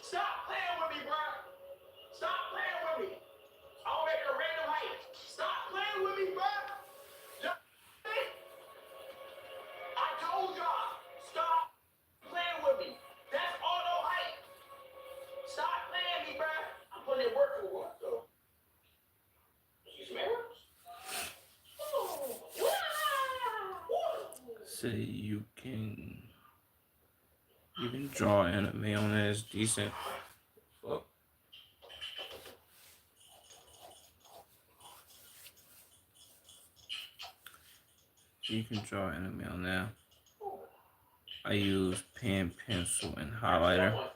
Stop playing with me, bro. Stop playing with me. I'm gonna make it a random height. Stop playing with me, bro. I told y'all. Stop playing with me. That's auto height. Stop playing me, bro. I'm putting in work for what, though? You smell? Say you can draw anime on it. It's decent. Fuck. You can draw anime on there. I use pen, pencil, and highlighter.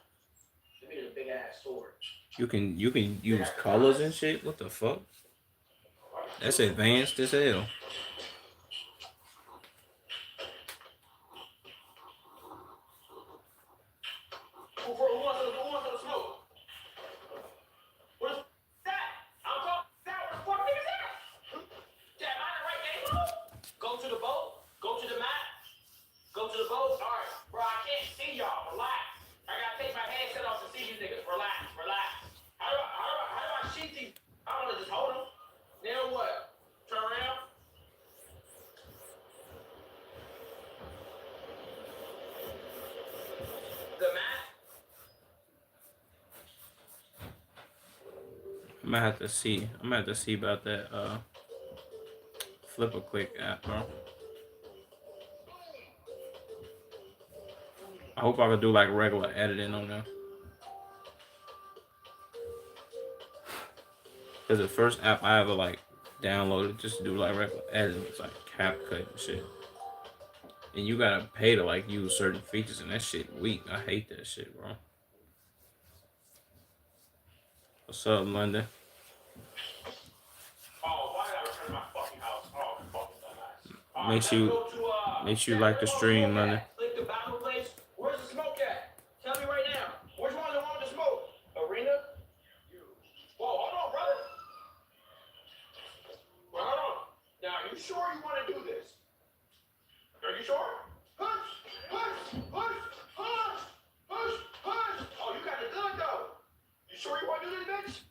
You can use colors and shit. What the fuck? That's advanced as hell. Who wants to smoke? What is that? I'm talking that. What the fuck is that? Damn I'm gonna have to see. I'm gonna have to see about that Flipper Quick app, bro. I hope I could do like regular editing on there. Cause the first app I ever like downloaded just to do like regular editing was like CapCut and shit. And you gotta pay to like use certain features, and that shit weak. I hate that shit, bro. What's up, London? Make sure you like the stream, London. Click the battle place. Where's the smoke at? Tell me right now. Which one's the one with the smoke? Arena? Whoa, hold on, brother. Well, hold on. Now, are you sure you want to do this? Are you sure? Push! Push! Push! Push! Push! Push! Oh, you got the gun, though. You sure you want to do this, bitch?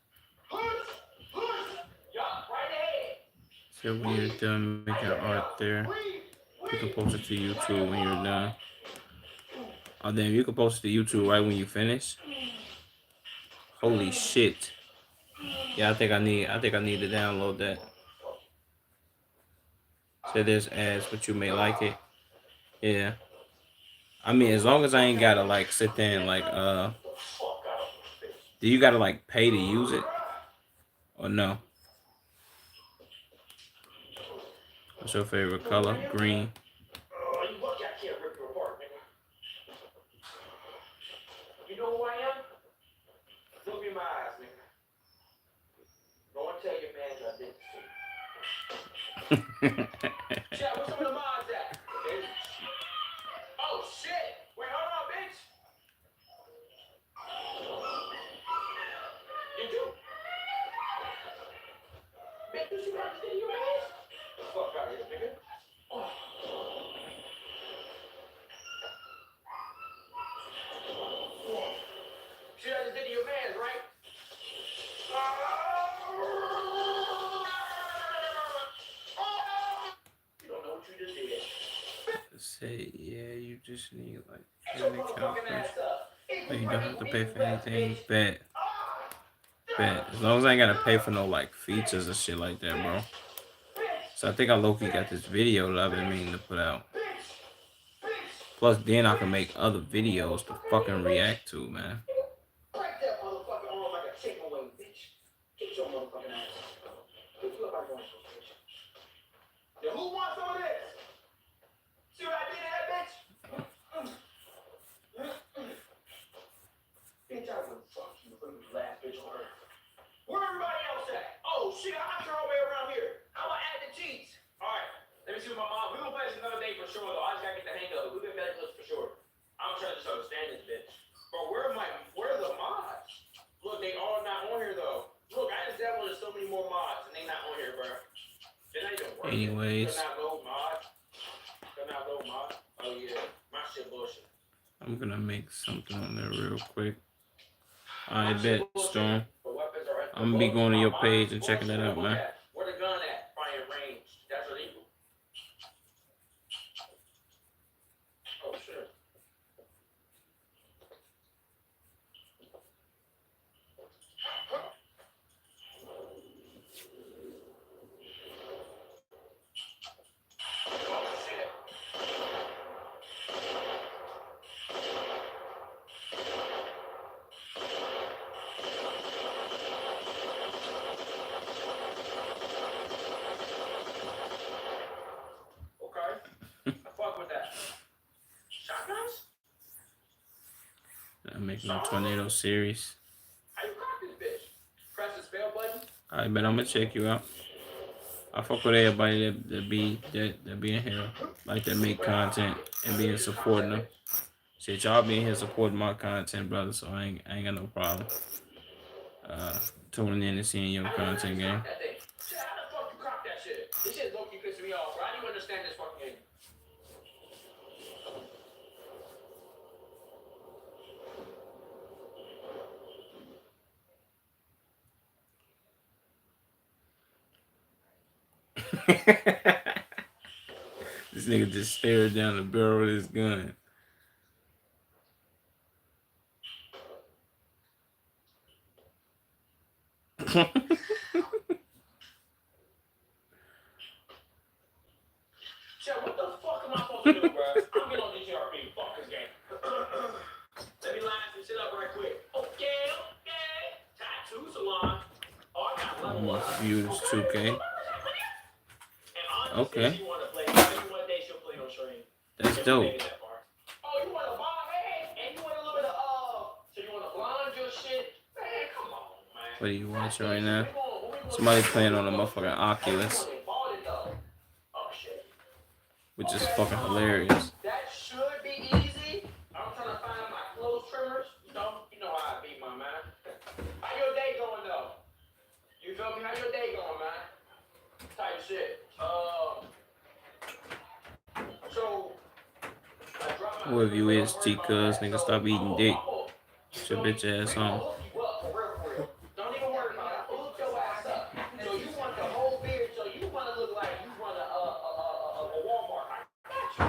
Push! Push! Yeah, right ahead. So when you're done making art there, you can post it to YouTube when you're done. Oh damn, you can post it to YouTube right when you finish. Holy shit. Yeah, I think I need to download that. So there's ads, but you may like it. Yeah. I mean, as long as I ain't gotta like sit there and like do you gotta like pay to use it? Or no? What's your favorite color? Green. Oh, you lucky I can't rip you apart, nigga. You know who I am? Look in my eyes, nigga. Go and tell your man I did this. Chat, where's some of the mods at? Oh, shit. Wait, hold on, bitch. You do? Bitch, did you got this in your ass? Fuck out of here, nigga. Oh. Shit, I just did to your mans, right? You don't know what you just did. Say, yeah, you just need like an account first. But you don't have to pay for anything. Bet. As long as I ain't gotta pay for no like features and shit like that, bro. So I think I low-key got this video that I've been meaning to put out. Plus then I can make other videos to fucking react to, man. Break that motherfucking arm like a chicken wing, bitch. Get your motherfucking ass. Get you up out of your bitch. Now who wants some of this? See what I did to that bitch? Bitch, I would fuck you for the last bitch on earth. Where everybody else at? Oh shit, I'm sure all the way around here. How about add the cheese? Alright, let me see what my mom. We gonna play this another day for sure though. I just gotta get the hang of it. We've been better for sure. I'm trying to just understand this bitch. But where are the mods? Look, they all not on here though. Look, I just downloaded so many more mods and they not on here, bro. They're not even working. Anyways. They're not low mod. Oh yeah, my shit bullshit. I'm gonna make something on there real quick. I bet, Storm. I'm gonna be going to your page and checking that out, man. Where the gun at? Fire range. That's illegal. Oh shit. I'm making a tornado series. How you crack this bitch? Press the spell button. Alright, but I'm gonna check you out. I fuck with everybody that be in here, like that make content and being supporting them. Shit, y'all be in here supporting my content, brother. So I ain't got no problem. Tuning in and seeing your content game. How the fuck you crack that shit? This shit low-key pissing me off, bro. I don't even understand this fucking game. This nigga just stared down the barrel of his gun. Shit, what the fuck am I supposed to do, bro? I'm getting on DTRP. Fuck this game. Let me line some shit up right quick. Okay. Tattoo salon. Oh, I got level one. View this 2K. Okay. She wanna play. Maybe one day she'll play on stream. That's dope. Oh, you want a bomb, man? And you want a little bit of so you want to blonde your shit? Man, come on, man. What are you watching right now? Somebody playing on a motherfucking Oculus, which is fucking hilarious. That should be easy. I'm trying to find my clothes trimmers. You know how I be, my man. How your day going though? You feel me? How your day going, man? Type shit. So I dropped my Whoever you is, T-Cuz, nigga, stop eating dick. Get your bitch ass on. Don't even worry about it. I'll hook your ass up. So you want the whole beard, so you want to look like you run a Walmart. I got you.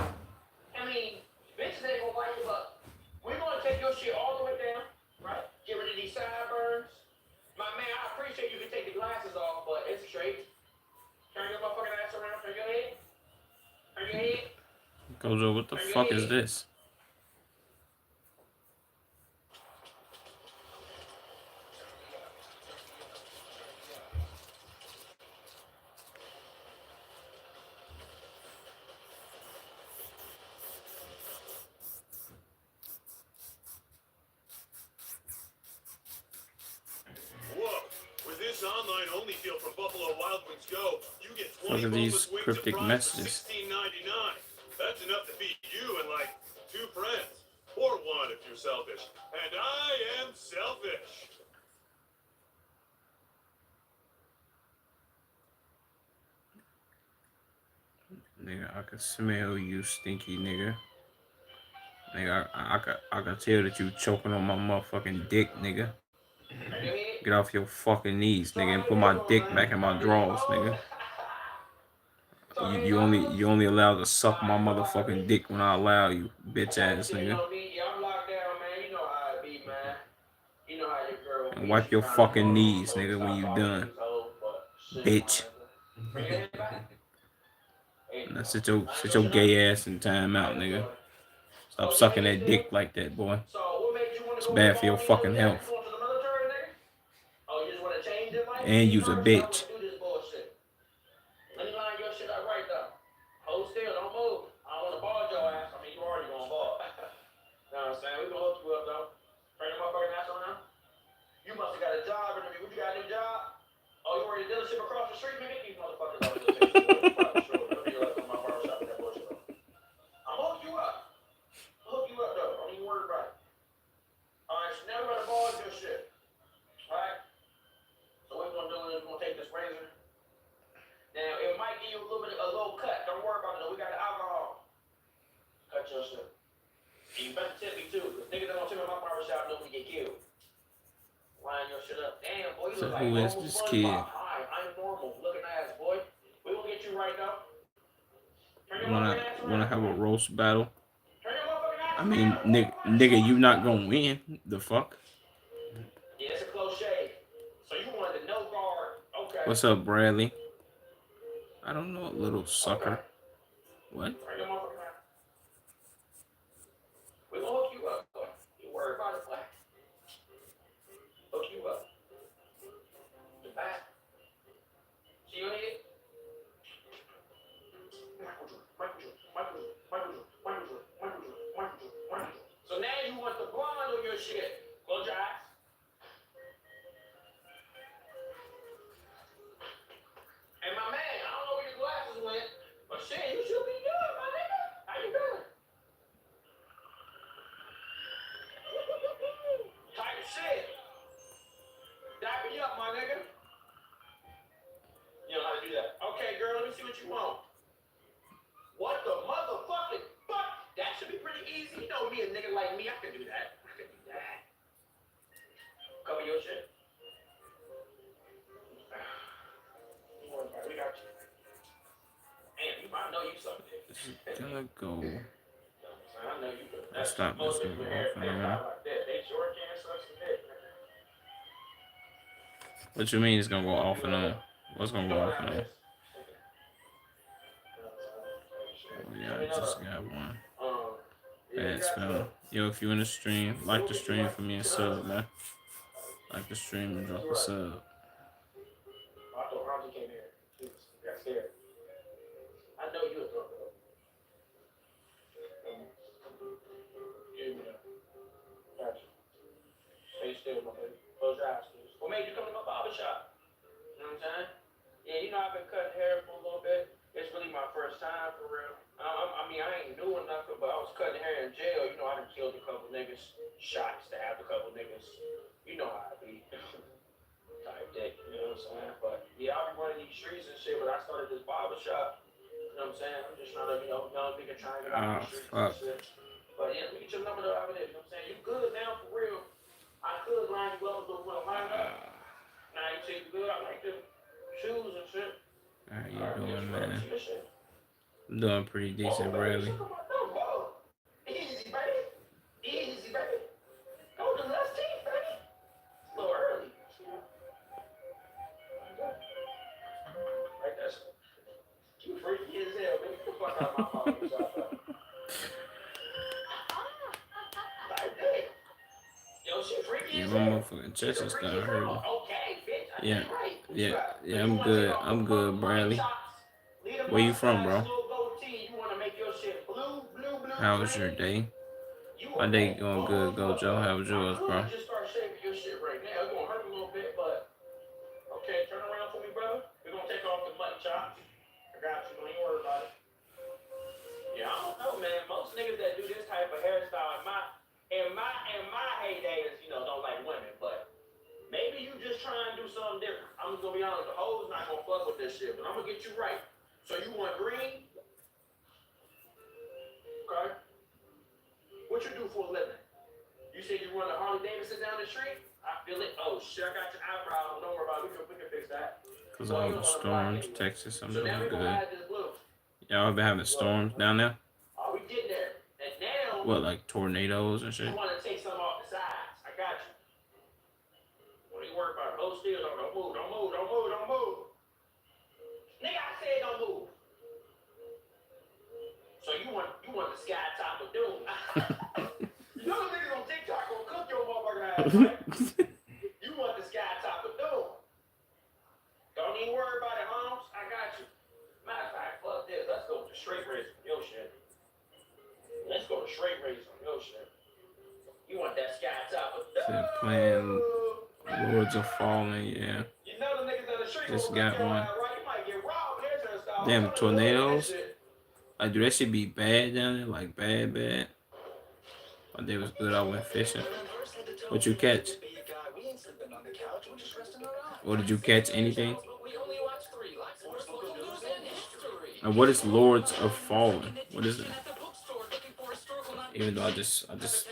I mean, bitches ain't gonna like it, but we're gonna take your shit all the way down, right? Get rid of these sideburns. My man, I appreciate you can take the glasses off, but it's straight. Turn your motherfucking ass around. Turn your head. Turn your head. Gojo, what the fuck is this? Online-only deal from Buffalo Wild Wings Go, you get 20 Look at these boneless wings cryptic of fries messages. for $16.99. That's enough to feed you and like 2 friends. Or one if you're selfish. And I am selfish. Nigga, I can smell you, stinky nigga. Nigga, I can tell that you choking on my motherfucking dick, nigga. Get off your fucking knees, nigga, and put my dick back in my drawers, nigga. You only allowed to suck my motherfucking dick when I allow you, bitch ass nigga. And wipe your fucking knees, nigga, when you done, bitch. Now sit your gay ass in time out, nigga. Stop sucking that dick like that, boy. It's bad for your fucking health. And you's a bitch. Let me line your shit up right though. Hold still, don't move. I don't want to ball your ass. I mean, you already gonna ball. You know what I'm saying? We gonna hook you up though. Turn your motherfucking ass around. You must have got a job interview. What you got a new job? Oh, you work at a dealership across the street, nigga? These motherfuckers out there. I'm hook you up. I'll hook you up though. Don't even worry about it. Alright, so now we're gonna ball your shit. Alright? So what we're gonna do is we're gonna take this razor. Now it might give you a little cut. Don't worry about it. We got the alcohol. Cut your shit. And you better tip me too, because niggas that don't tip me in my barbershop know we get killed. Line your shit up. Damn, boy, you So look like who is normal this SpongeBob. kid? Hi, I'm normal. Looking ass, boy. We gonna get you right now. Wanna have a roast battle? I mean, nigga, you not gonna win. The fuck? Yeah, it's a close shave. So you wanted the no guard. Okay. What's up, Bradley? I don't know, little sucker. What? Turn your motherfucking ass. We gonna hook you up, boy. You worry about it, boy. Hook you up. The back. See your head? So now you want the blonde on your shit. Close your eyes. And my man, I don't know where your glasses went, but shit, you should be good, my nigga. How you doing? Type shit. Dap me up, my nigga. You know how to do that. Okay, girl, let me see what you want. What the motherfucking fuck? That should be pretty easy. You know me, a nigga like me, I can do that. I can do that. Cover your shit. We got you. Damn, you might know you something. Gotta go. I know you could. Stop this nigga off in there. They sure can suck some dick, man. What you mean it's gonna go off and on? What's gonna go off and on? Yeah, I just got one. Bad spell. Yo, if you in the stream, like the stream for me and sub, man. Like the stream and drop a sub. I thought Hamza came here. He got scared. I know you was drunk though. Yeah, gotcha. Stay still, my baby. Close your eyes, please. What made you come to my barber shop? You know what I'm saying? Yeah, you know I've been cutting hair for a little bit. It's really my first time for real. I mean, I ain't doing nothing, but I was cutting hair in jail. You know, I done killed a couple niggas, shot, stabbed a couple niggas. You know how I be. Type dick, you know what I'm saying? But yeah, I be running these streets and shit, but I started this barber shop. You know what I'm saying? I'm just trying to, you know, young nigga trying to get out the streets and shit. But yeah, let me get your number over there. You know what I'm saying? You good now for real. I could line you up with a line up. Now you say you good. I like the shoes and shit. How you doing, man? I'm doing pretty decent, Bradley. Easy, baby. Easy, baby. Go to the left team, baby. A little early. Like that. You freaky as hell, baby. Get the fuck out of my phone. Like that. Yo, she freaky Yeah, as my hell. motherfucking chest is starting hurting. Okay, bitch. Yeah, I'm good, Bradley. Where you from, bro? How was your day? My day going good, Gojo. How was yours, bro? Just start shaving your shit right now. It's gonna hurt a little bit, but okay, turn around for me, brother. We're gonna take off the mutton chops. I got you. Don't even worry about it. Yeah, I don't know, man. Most niggas that do this type of hairstyle in my heydays, you know, don't like women, but maybe you just try and do something different. I'm just gonna be honest, the hoes not gonna fuck with this shit, but I'm gonna get you right. So you want green? Okay. What you do for a living? You said you run a Harley Davidson down the street? I feel it. Oh shit, I got your eyebrow. Don't worry about it. We can fix that. Cause all the storms, Texas, I'm So now doing we gonna good. add this blue. Y'all been having storms down there? Oh, we getting there. And now What, like tornadoes and shit? you want to take some off the sides. I got you. What do you worry about? Hold still. Don't move. Don't move. Don't move. Don't move. Nigga, I said don't move. So you want the sky top of doom. You know the niggas on TikTok gonna cook your motherfucking ass, right? You want the sky top of doom. Don't even worry about it, Holmes. I got you. Matter of fact, fuck this. Let's go to straight race on your shit. Let's go to straight race on your shit. You want that sky top of doom. Said playing Lords of Fallen, yeah. You know the niggas on the street Just gonna got cook your one. ass, right? You might get robbed with their style. Damn tornadoes. Like, do that shit be bad down there? Like, bad? My day was good. I went fishing. What you catch? Or did you catch anything? And what is Lords of Fallen? What is it? Even though I just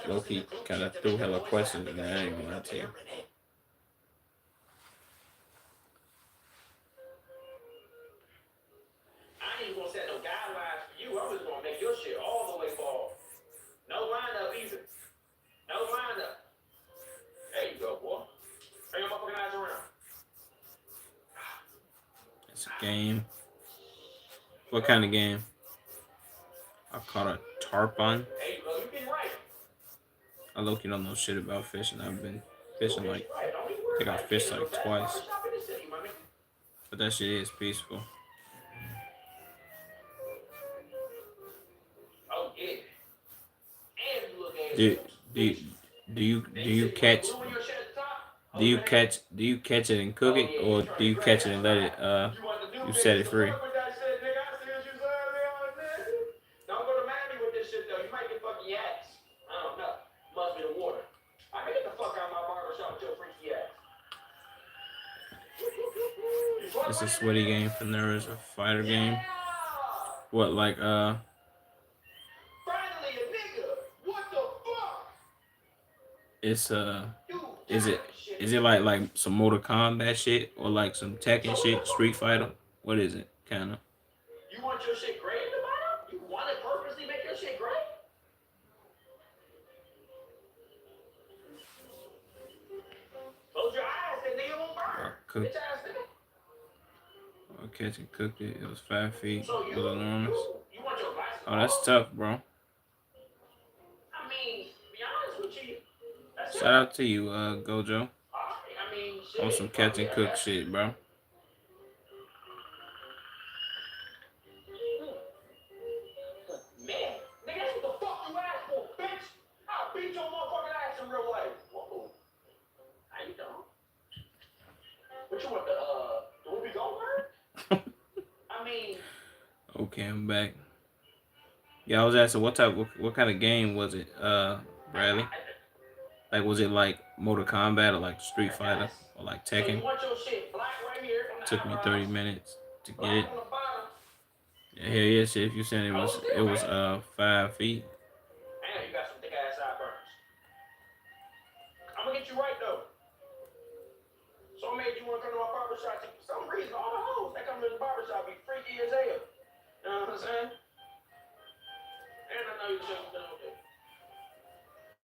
low-key kind of threw hella questions in there. I ain't gonna lie to you. I ain't gonna set no guidelines for you. I'm just gonna make your shit all the way bald. No lineup either. No lineup. There you go, boy. Bring your motherfucking eyes around. It's a game. What kind of game? I caught a tarpon. There you go. You been right. I low-key don't know shit about fishing. I've been fishing like, I think I fished like twice. But that shit is peaceful. Oh yeah. And you look at Do you catch it and cook it, or do you catch it and let it you set it free? Don't go to Miami with this shit though. You might get fucking yaks. I don't know. Must be the water. I can get the fuck out of my barber shop with your freaky ass. It's a sweaty game for nerds, a fighter game. What, like Finally a nigga. What the fuck? it's is it like some Mortal Kombat shit, or like some Tekken shit, Street Fighter? What is it, kinda? You want your shit gray at the bottom? You want to purposely make your shit gray? Close your eyes, that nigga won't burn. Cooked. Bitch ass nigga. I catch and cooked it. It was 5 feet. So It was enormous. you want your glasses Oh, that's tough, bro. I mean, to be honest with you, that's Shout out to you, Gojo. I mean, shit. On some catch and cook shit, bro. Man, nigga, that's what the fuck you asked for, bitch. I'll beat your motherfucking ass in real life. Whoa. How you doing? What you want, the Whoopi Goldberg? I mean... Okay, I'm back. Yeah, I was asking what kind of game was it, Bradley? Like, was it like Mortal Kombat or like Street Fighter or like Tekken? Took me 30 minutes to get it. Yeah, hell yeah, shit. If you said it was 5 feet. Damn, you got some thick ass sideburns. I'm gonna get you right though. So I made you wanna come to my barbershop. For some reason, all the hoes that come to the barbershop be freaky as hell. You know what I'm saying? And I know you shouldn't have done it.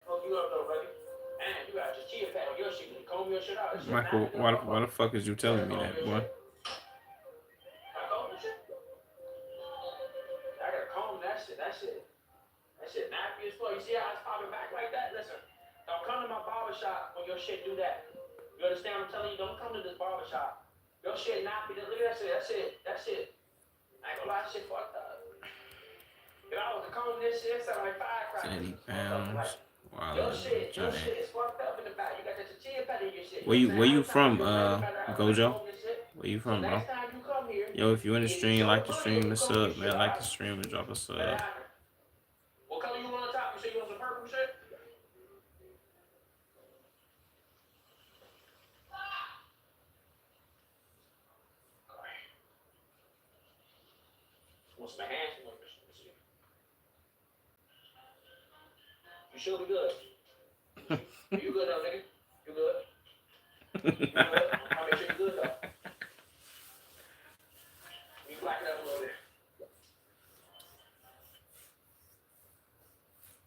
Hook you up though, buddy. Man, you got your chia pad on your shit. You comb your shit out. Michael, why the fuck is you telling me that, boy? I comb the shit. I gotta comb that shit. That shit nappy as fuck. You see how it's popping back like that? Listen, don't come to my barbershop when your shit do that. You understand what I'm telling you? Don't come to this barbershop. Your shit nappy. Look at that shit. That shit. I ain't gonna lie, that shit fucked up. If I was to comb this shit, it sound like firecrackers. 80 pounds. Wow, Your shit is fucked up in the back. You got the chia pad in your shit. Where you from, Gojo? Where you from, bro? Yo, if you in the stream, like the stream and sub, man. Like the stream and drop a sub. What color you want on top? You say you want some purple shit? Want some hands? You sure we good? You good though, nigga? You good? You good? I'll make sure you good though. You black it up a little bit.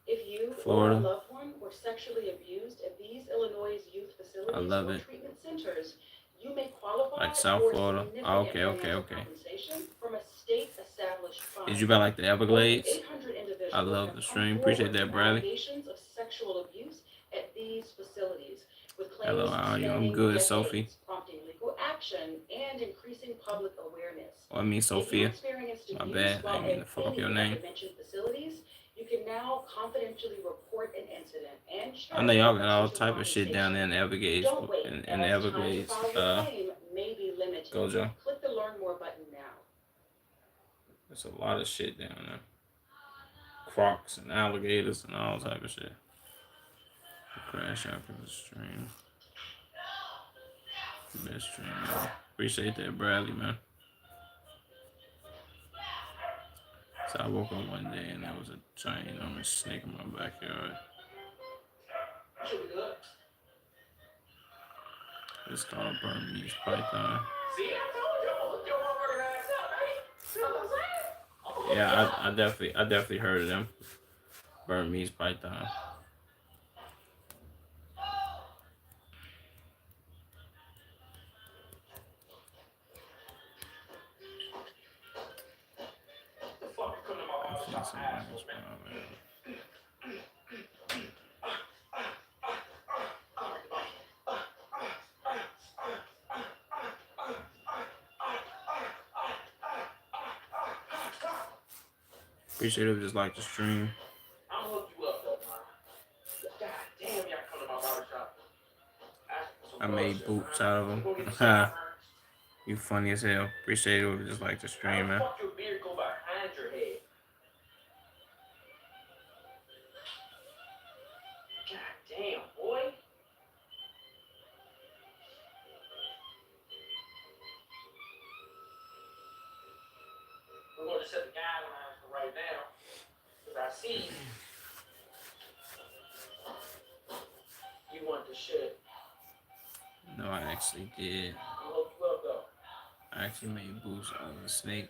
If you Florida. or a loved one were sexually abused at these Illinois youth facilities I love or it. treatment centers, you may qualify Like South for Florida. significant Oh, okay. financial compensation from a state-established fund. Is you about like the Everglades? 800 individuals I love have the come stream. forward Appreciate that, with Bradley. allegations of sexual abuse at these facilities, with claims Hello, how are you? I'm spanning good, decades, Sophie. prompting legal action and increasing public awareness. Oh, I mean If you Sophia. experienced My abuse bad. I while didn't mean at to fuck up any your of name. the mentioned facilities, you can now confidentially report an incident and I know y'all got all potential type of shit down there in the Everglades. Don't wait, In the as time to Everglades. file your claim may be limited. Gojo. Click the Learn More button now. There's a lot of shit down there. Crocs and alligators and all type of shit. Crash after the stream. Best stream, man. Appreciate that, Bradley, man. So I woke up one day and there was a giant enormous snake in my backyard. It's called Burmese python. See, I told you, I'm gonna hook your motherfucking ass up, right? See what I'm saying? Yeah, I definitely heard of them. Burmese python. The fuck you come to my barbershop, asshole, man? Appreciate it. Just like the stream. I'm gonna hook you up, though, man. God damn, y'all come to my barbershop. I made boots out of them. You funny as hell. Appreciate it. Just like the stream, man. Fuck your beard go behind your head. God damn, boy. We're going to set the guidelines for right now. Because I see you want the shit. No, I actually did. I'm gonna hook you up, though. I actually made boots out of a snake.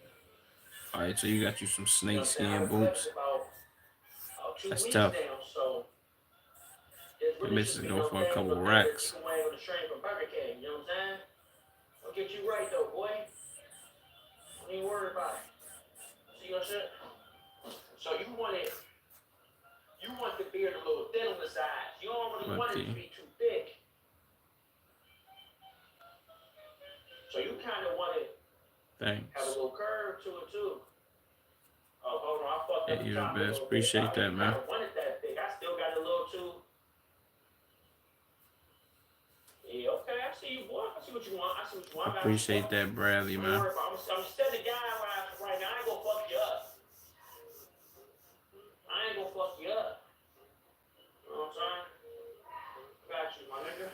Alright, so you got you some snake skin boots. That's tough. Them bitches go for a couple racks. You know what I'm saying? I'll get you right though, boy. Don't even worry about it. See your shit? So you want the beard a little thin on the sides. You don't really want it to be too thick. So you kind of want it Thanks. have a little curve to it too. Oh, hold on, I fucked Yeah, up the you're top the a best. little Appreciate bit. that, man. I wanted that thick. I still got a little too. Yeah, okay, I see you, boy. I see what you want. I see what you want. Appreciate that, Bradley, Don't man. worry about it. I'm setting the guy right now. I ain't gonna fuck you up. I ain't gonna fuck you up. You know what I'm saying? Got you, my nigga.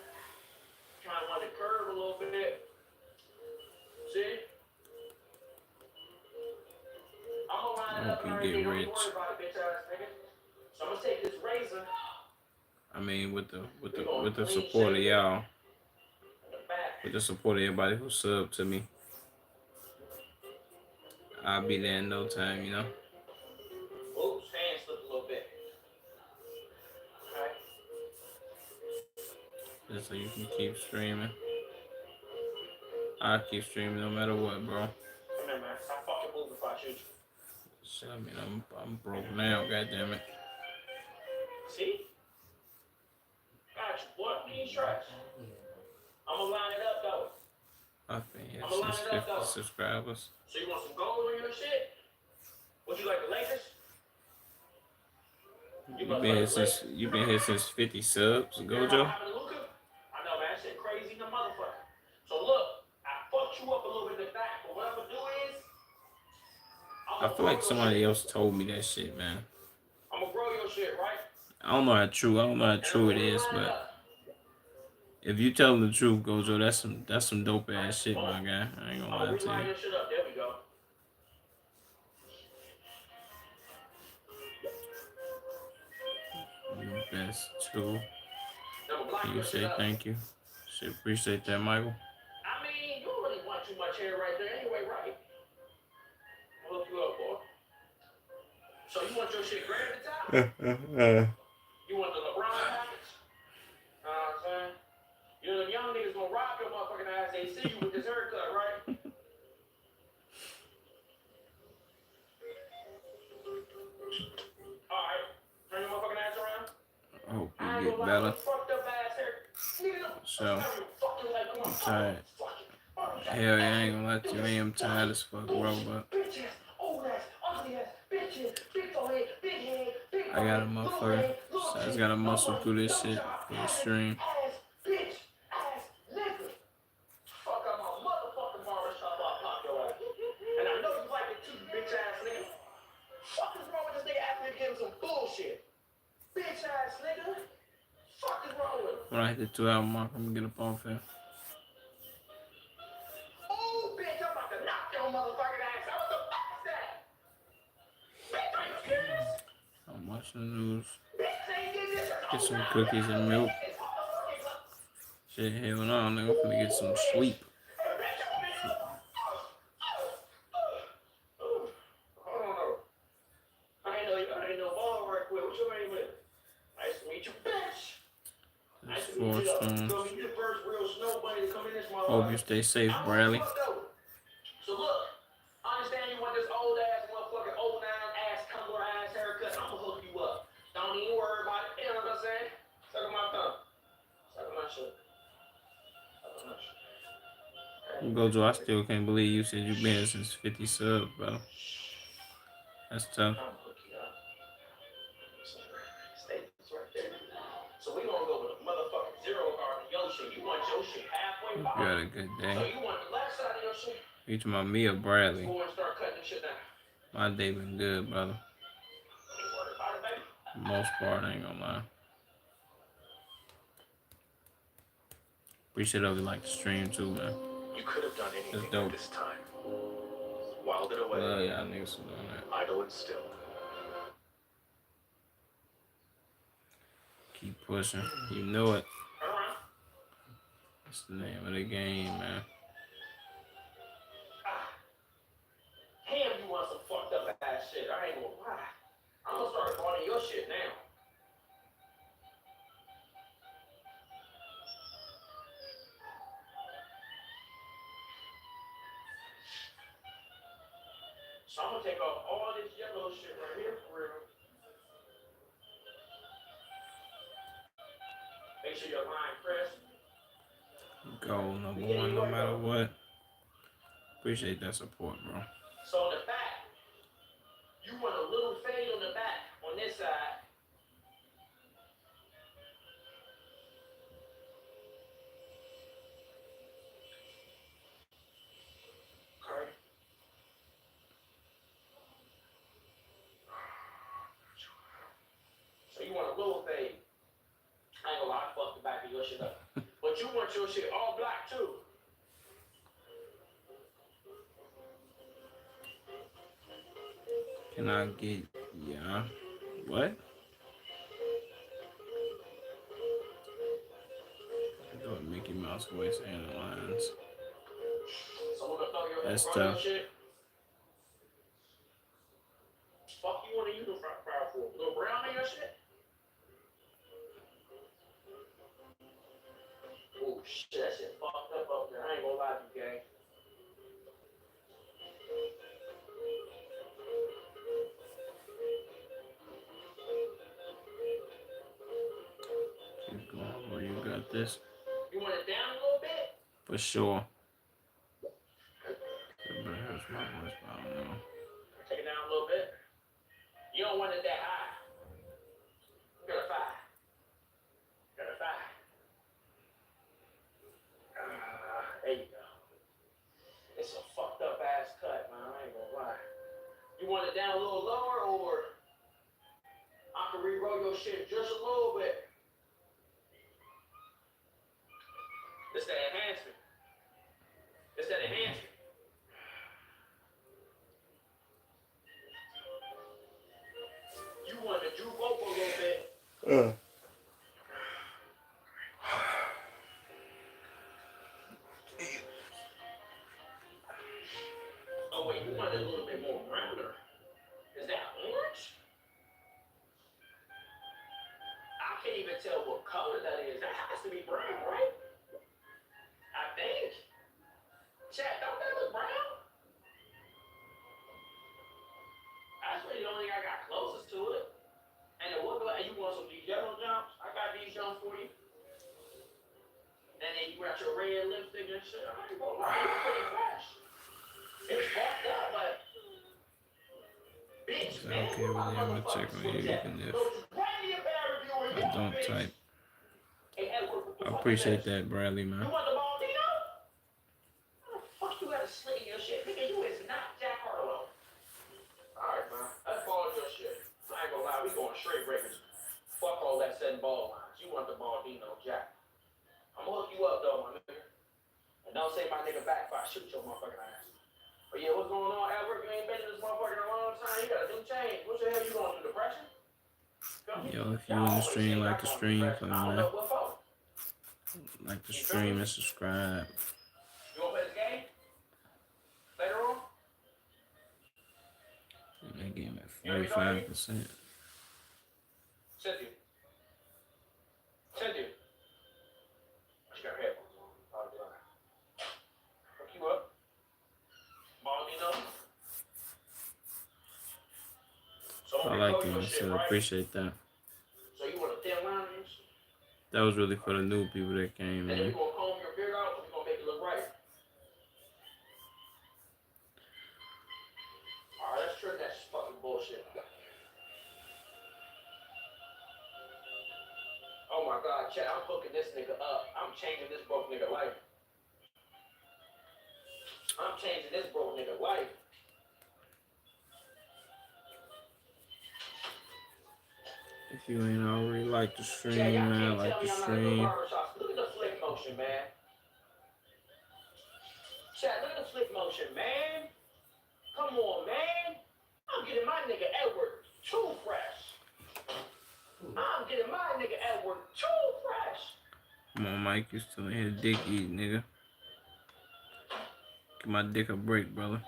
Trying to want to curve a little bit. See? I'm gonna line it up and Hope you everything. get Don't rich. worry about it, bitch ass nigga. So I'm gonna take this razor I mean, with the support of y'all, with the support of everybody who subbed to me, I'll be there in no time, you know. Oops, hand slipped a little bit. Okay. Just so you can keep streaming. I'll keep streaming no matter what, bro. Come here, man. Stop fucking moving before I shoot you. Shit, I mean, I'm broke now, goddammit. See? Got you, boy. You ain't stress. I'm gonna line it up, though. I've been here I'ma line since it up, 50 though. subscribers. So you want some gold on your shit? What, you like the Lakers? You've been here since 50 subs, Gojo. I know, man. That shit crazy in the motherfucker. So look, I fucked you up a little bit in the back, but what I'm gonna do is I feel like somebody else told me that shit, man. I'm gonna grow your shit, right? I don't know how true it is, but if you tell the truth, Gojo, that's some dope ass shit, my guy. I ain't gonna I'm lie gonna to reline you. your shit up. There we go. You best too. Now I'm gonna You your say shit up. thank you. Shit, appreciate that, Michael. I mean, you don't really want too much hair right there anyway, right? I'll hook you up, boy. So you want your shit gray at the top? You want the LeBron package? Know what I'm saying? You know, them young niggas gonna rob your motherfucking ass. They see you with this haircut, right? Alright. Turn your motherfucking ass around. I hope you get better. Fucked up ass hair. Nigga, So, fucking like, come on. I'm tired. Hell yeah, I ain't gonna lie to you. I am tired as fuck, bro, but Bitches, old ass, ugly ass, bitches, big forehead, big head, big I got a motherfucker. So I just gotta muscle through this shit for the stream. ass, bitch, ass, nigga. Fuck out my motherfucking barbershop, I'll pop your ass. And I know you like it too, bitch ass nigga. Fuck is wrong with this nigga after you give him some bullshit? Bitch ass nigga. Fuck is wrong with him? When I hit the 2 hour mark, I'm gonna get up off here. Oh, bitch, I'm about to knock your motherfucking ass out. What the fuck is that? Bitch, are you serious? I'm watching the news. Bitch, ain't did this at Get all. some cookies and milk. Shit, hell no, nigga. I'm finna get some sleep. I ain't know ball right quick. What's your name with? Nice to meet you, bitch. Nice It's to meet 4 you. stones. So you the first real snow bunny to come in this motherfucker. Hope you stay safe, Bradley. So look, I understand you want this old ass motherfucking old nine ass tumbler ass haircut. I'm gonna hook you up. Don't even worry about it. You know what I'm saying? Suck on my thumb. Suck on my shit. Suck on my shit. Gojo, I still can't believe you said you've been here since 50 subs, bro. That's tough. I'm gonna hook you up. Stay right there. So we gonna go with a motherfucking zero or your shit. You want your shit halfway You by. had a good So day. you want the left side of your shit? You talking about me or Bradley? Go and start cutting this shit down. My day been good, brother. Ain't worried about it, baby. For the most part, I ain't gonna lie. Appreciate it if you like the stream too, man. You could have done anything That's dope. at this time. Wiled it away. Love y'all niggas for doing that. Idle and still. Keep pushing. You know it. That's the name of the game, man. Damn, you want some fucked up ass shit. I ain't gonna lie. I'm gonna start calling your shit now. So I'm gonna take off all this yellow shit right here for real. sure your line crisp. Goal number one, no matter what. Appreciate that support, bro. So on the back, you want a little fade on the back on this side. Okay. So you want a little fade. I ain't gonna lie, I fucked the back of your shit up. But you want your shit all black too. Can I get, yeah, what? Doing Mickey Mouse voice and the lines. That's tough. Fuck you want to use the front crowd for? Little brown in your shit? Oh shit, that shit fucked up there. I ain't gonna lie to you, gang. Keep going, boy. You got this. You want it down a little bit? For sure. Everybody hurts my voice, but I don't know. Take it down a little bit. You don't want it that high. You got a 5. You got a 5. There you go. It's a fucked up ass cut, man. I ain't gonna lie. You want it down a little lower, or I can re-roll your shit just a little bit. It's that enhancement. It's that enhancement. You want to juke up a little bit. Oh wait, you want it a little bit more rounder. Is that orange? I can't even tell what color that is. That has to be brown, right? I think. Chat, don't that look brown? That's really the only thing I got closest to it. And then what? And you want some of these yellow jumps? I got these jumps for you. And then you got your red lipstick and shit. I ain't gonna lie, it's pretty fresh. It's fucked up, but bitch, man. Okay, well, I'm gonna check on you even if I don't type. I appreciate that, Bradley, man. You want the ball, Dino? How the fuck you got a sling in your shit? Nigga, you is not Jack Harlow. Alright, man. Let's ball your shit. I ain't gonna lie, we going straight breakers. Fuck all that setting ball lines. You want the ball, Dino, Jack. I'm gonna hook you up, though, my nigga. And don't say my nigga back if I shoot your motherfucking ass. But yeah, what's going on, Albert? You ain't been in this motherfucker in a long time. You got a new change. What the hell you going through, depression? Yo, if you in the stream, like the stream, come on, man. Like the stream and subscribe. You wanna play this game? Later on? And that game at 45%. Cynthia. Cynthia. She got her headphones on. I'll be lying. Hook you up. Ball, you know? So I like it, so I appreciate that. So you want a thin line? That was really for the new people that came And then in. you gonna comb your beard out, or you gonna make it look right? Alright, let's trim that fucking bullshit. Oh my god, chat, I'm hooking this nigga up. I'm changing this broke nigga life. I'm changing this broke nigga life. If you ain't already like the stream, Chat, y'all man, can't like tell the me I'm not stream. doing barbershops. Look at the flick motion, man. Chat, look at the flick motion, man. Come on, man. I'm getting my nigga Edward too fresh. I'm getting my nigga Edward too fresh. Come on, Mike, you still in here dick eating, nigga. Give my dick a break, brother.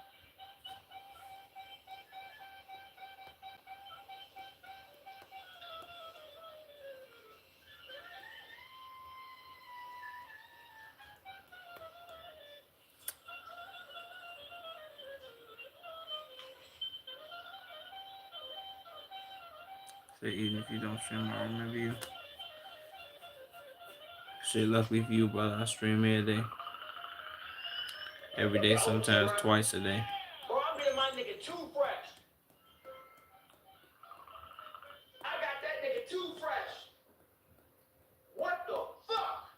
Say even if you don't stream, I remember you. Shit, luckily for you, brother, I stream every day. Every day, sometimes twice a day. Bro, I'm getting my nigga too fresh. I got that nigga too fresh. What the fuck?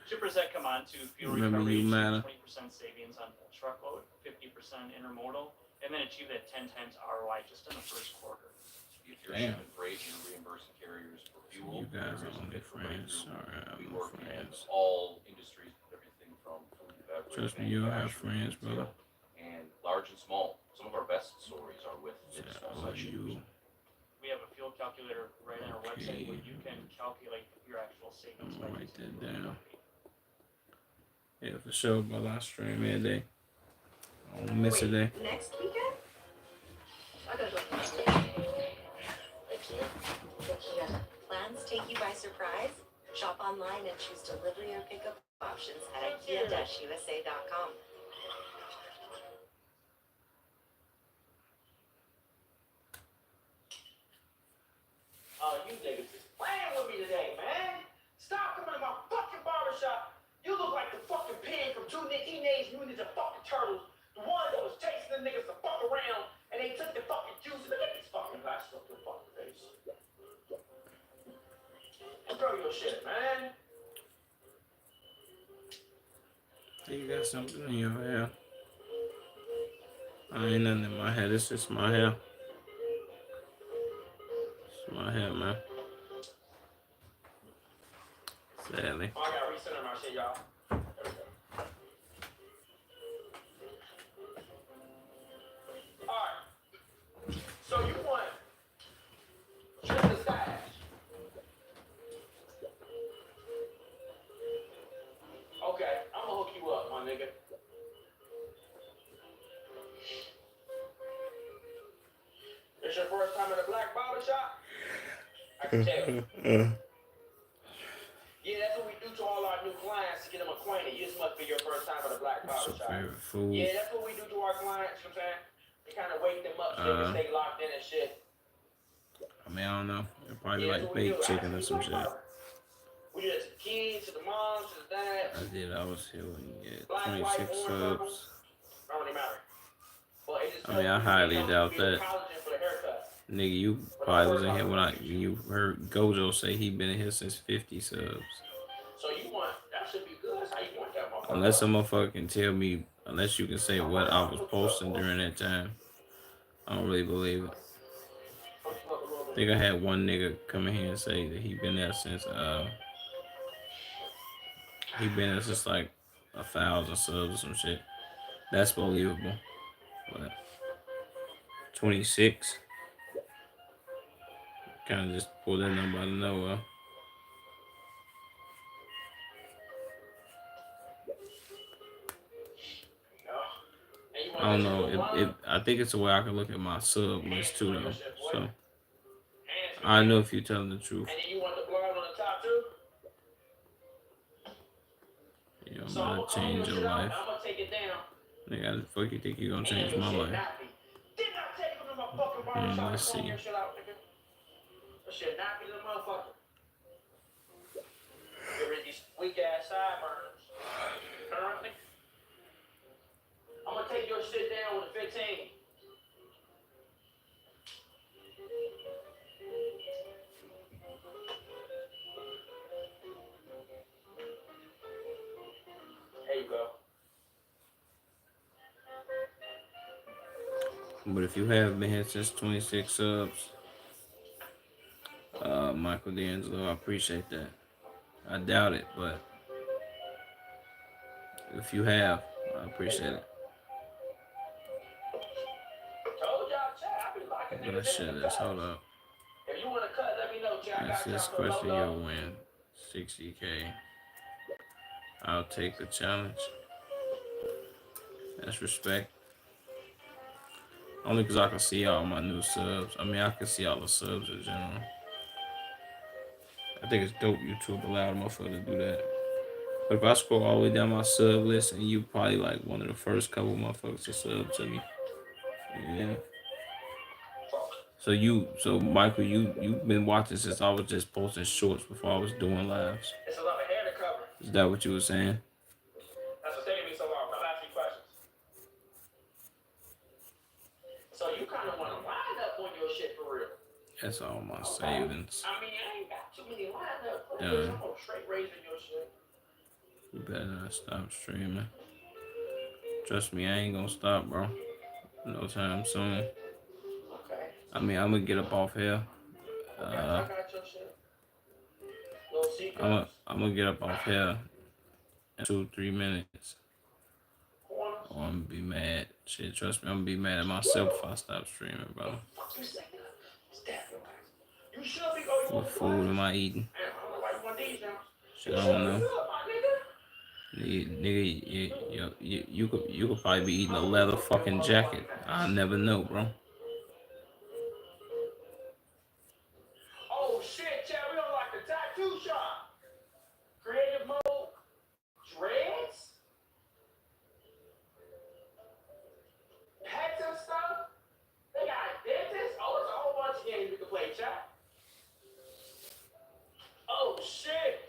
Shippers that come on to fuel Remember recovery you, achieve man. 20% savings on truckload, 50% intermodal, and then achieve that 10 times ROI just in the first quarter. If you're Damn. shipping freight and reimbursing carriers for fuel, You guys there is are a only fit for friends. breakthrough. Alright, We I'm work in friends. all industries, everything from food and beverage, Trust me, you'll have friends, manufacturing, brother. retail, and large and small. Some of our best stories are with Yeah, small I love size you. shippers. We have a fuel calculator right on our website Okay. where you can calculate your actual savings. I'm by gonna write using that fuel down. calculator. Yeah, for sure, brother. I stream every day. I won't miss a day. Next weekend? I gotta go. IKEA. Plans take you by surprise? Shop online and choose delivery or pickup options at IKEA-USA.com. You niggas is playing with me today, man. Stop coming to my fucking barbershop. You look like the fucking pig from Teenage Mutant Ninja fucking Turtles. The one that was chasing the niggas to fuck around and they took the fucking juice. Look at these fucking glasses up your fucking face. Throw your shit, man. You got something in your hair. I ain't nothing in my hair. This is my hair. It's my hair, man. Sadly. Oh, I gotta recenter my shit, y'all. There we go. Alright. So you want Tristan Stash. Okay, I'm gonna hook you up, my nigga. It's your first time at a black barber shop? I can tell. Yeah, that's what we do to all our new clients to get them acquainted. This must be your first time at a black What's barber your shop. favorite food? Yeah, that's what we do to our clients, you know what I'm saying? We kind of wake them up so they can stay locked in and shit. I mean, I don't know. They're probably Yeah, that's like what we baked do. chicken or some shit. We do that to the kids, to the moms, to the dads. I did. I was here when you get Black, white, 26 orange, purple. subs. Don't really matter. Well, it just I mean, I highly doubt that. collagen for the haircut. Nigga, you probably was in here when you heard Gojo say he been in here since 50 subs. So you want, that should be good. That's how you want that motherfucker. Unless a motherfucker can tell me, unless you can say what I was posting during that time, I don't really believe it. I think I had one nigga come in here and say that he been there since he been there since like 1,000 subs or some shit. That's believable. But 26, kind of just pulled that number out of nowhere. I don't know. I think it's a way I can look at my sub list too, though. So I know if you're telling the truth. And then you want the blonde on the top too? Yeah, I'm gonna change your life. I'm gonna take it down. Nigga, how the fuck you think you gonna change my life? Didn't I take him to my fucking barbershop Let's and comb see. your shit out, nigga? That shit nappy little motherfucker. Get rid of these weak ass sideburns. Currently. I'm gonna take your shit down with a 15. There you go. But if you have been here since 26 subs, Michael D'Angelo, I appreciate that. I doubt it, but if you have, I appreciate it. Told y'all, chat. I be locking I'm gonna niggas in share the this. cut. Hold up. If you wanna cut, let me know, chat. I That's got this y'all for question. low. You'll win 60K. I'll take the challenge. That's respect. Only because I can see all my new subs. I mean, I can see all the subs in general. I think it's dope YouTube allowed a motherfucker to do that. But if I scroll all the way down my sub list and you probably like one of the first couple motherfuckers to sub to me. Yeah. So Michael, you've been watching since I was just posting shorts before I was doing lives. It's a lot of hair to cover. Is that what you were saying? That's what's taking me so long. I'm asking questions. So you kind of want to line up on your shit for real. That's all my savings. I mean, I ain't got too many lined up. I'm Done. gonna straight raising your shit. You better not stop streaming. Trust me, I ain't gonna stop, bro. No time soon. Okay. I mean, I'm gonna get up off here. I got your shit. Little secret. I'm gonna get up off here in 2-3 minutes. Or I'm gonna be mad. Shit, trust me, I'm gonna be mad at myself if I stop streaming, bro. Fuck you say? Step your ass. You should be going. What food am I eating? I don't know why you want these now. Shit, I don't know. Nigga, you could probably be eating a leather fucking jacket. I'll never know, bro. Oh shit, Chad, we don't like the tattoo shop. Creative mode, dreads, pets and stuff. They got dentists. Oh, it's a whole bunch of games we can play, Chad. Oh shit.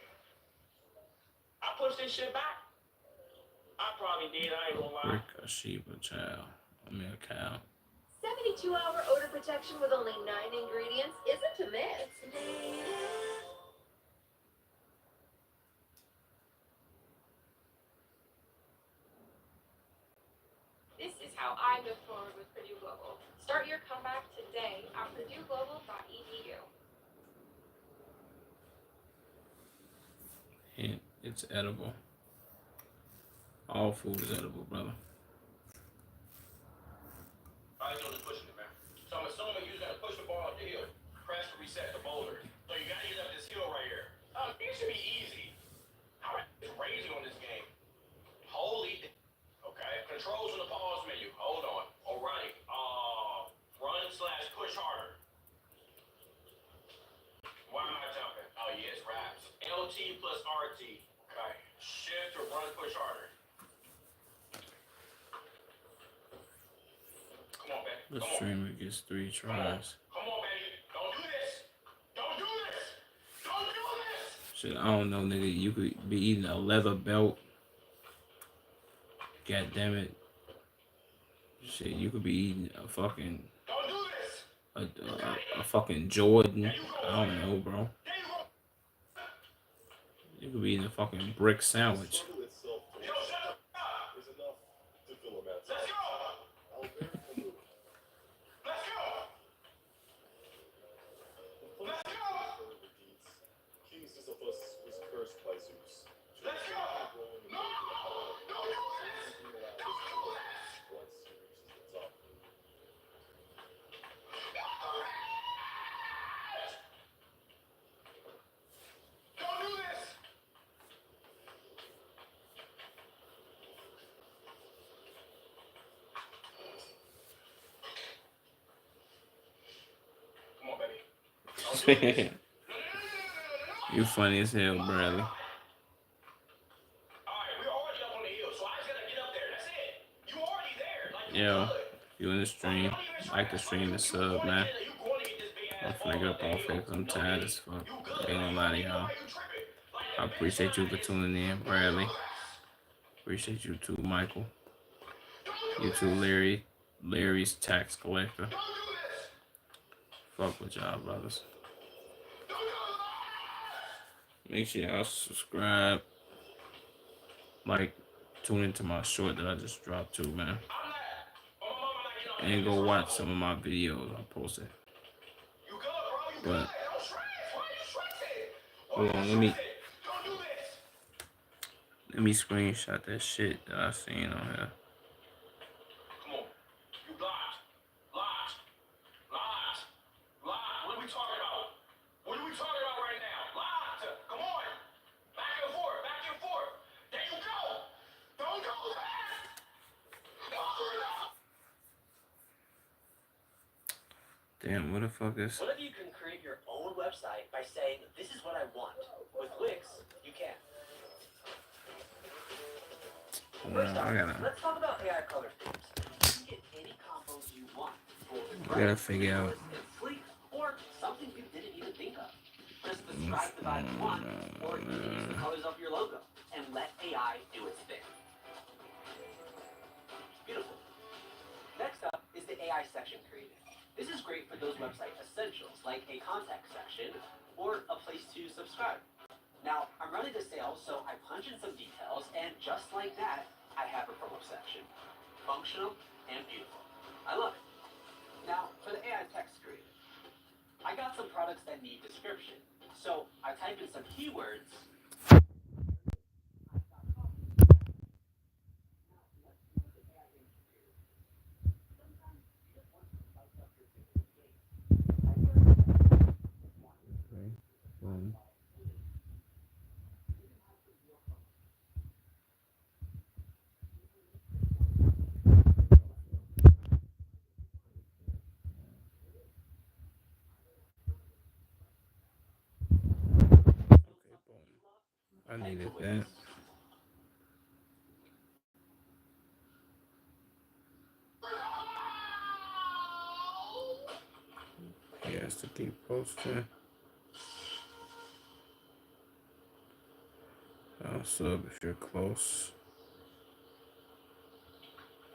I pushed this shit back. I probably did, I ain't gonna lie. Brick a sheep, a child. I mean a cow. 72-hour odor protection with only 9 ingredients isn't a myth. This is how I move forward with Purdue Global. Start your comeback today at purdueglobal.edu. Hint, it's edible. All food is edible, brother. All right, just pushing it, man. So I'm assuming you just gotta push the ball up the hill, press to reset the boulder. So you gotta get up this hill right here. It should be easy. How is crazy on this game? Holy. Okay. Controls in the pause menu. Hold on. All right. Run/push harder. Why am I jumping? Oh yes, wraps. LT plus RT. Okay. Shift or run, push harder. Come on, baby. The streamer gets 3 tries. Come on, baby. Don't do this. Don't do this. Don't do this. Shit, I don't know, nigga. You could be eating a leather belt. God damn it. Shit, you could be eating a fucking... Don't do this. A fucking Jordan. I don't know, bro. You could be eating a fucking brick sandwich. You funny as hell, Bradley. Yo, you in the stream, like the stream and sub, man. I'm finna get up off here because I'm tired as fuck. I ain't gonna lie to y'all. I appreciate you for tuning in, Bradley. Appreciate you too, Michael. You too, Larry. Larry's tax collector. Fuck with y'all, brothers. Make sure y'all subscribe. Like, tune into my short that I just dropped too, man. And go watch some of my videos I posted. But hold on, let me screenshot that shit that I seen on here. Damn, what the fuck is... What if you can create your own website by saying, this is what I want? With Wix, you can. First off, let's talk about AI color themes. You can get any combos you want. I gotta figure out divide the font, or you can use the colors of your logo and let AI do its thing. Beautiful. Next up is the AI section creator. This is great for those website essentials like a contact section or a place to subscribe. Now, I'm running a sale, so I punch in some details, and just like that, I have a promo section. Functional and beautiful. I love it. Now, for the AI text creator. I got some products that need description, so I type in some keywords. I needed that. He has to keep posting. I'll sub if you're close.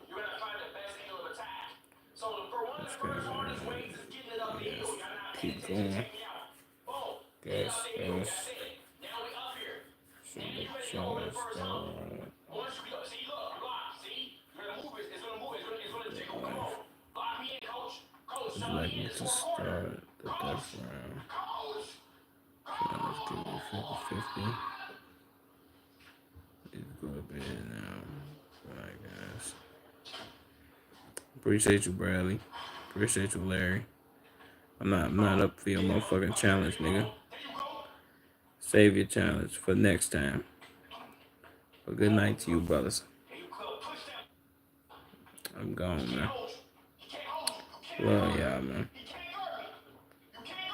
You're gonna find the best angle of attack. So for one of the first hardest ways is getting it up the hill. Keep going. Gas, gas. Now we up here. Challenge, Once you go, see, look, I'm locked. See, you're gonna move it. It's gonna move it. It's gonna take a control. Lock me in, coach. Coach, Would you show like me me in. to start the death round? So let's give it 50-50. Let's go to bed now. Alright, guys. Appreciate you, Bradley. Appreciate you, Larry. I'm not up for your motherfucking challenge, nigga. Save your challenge for next time. But good night to you, brothers. I'm gone, man. Love y'all, man.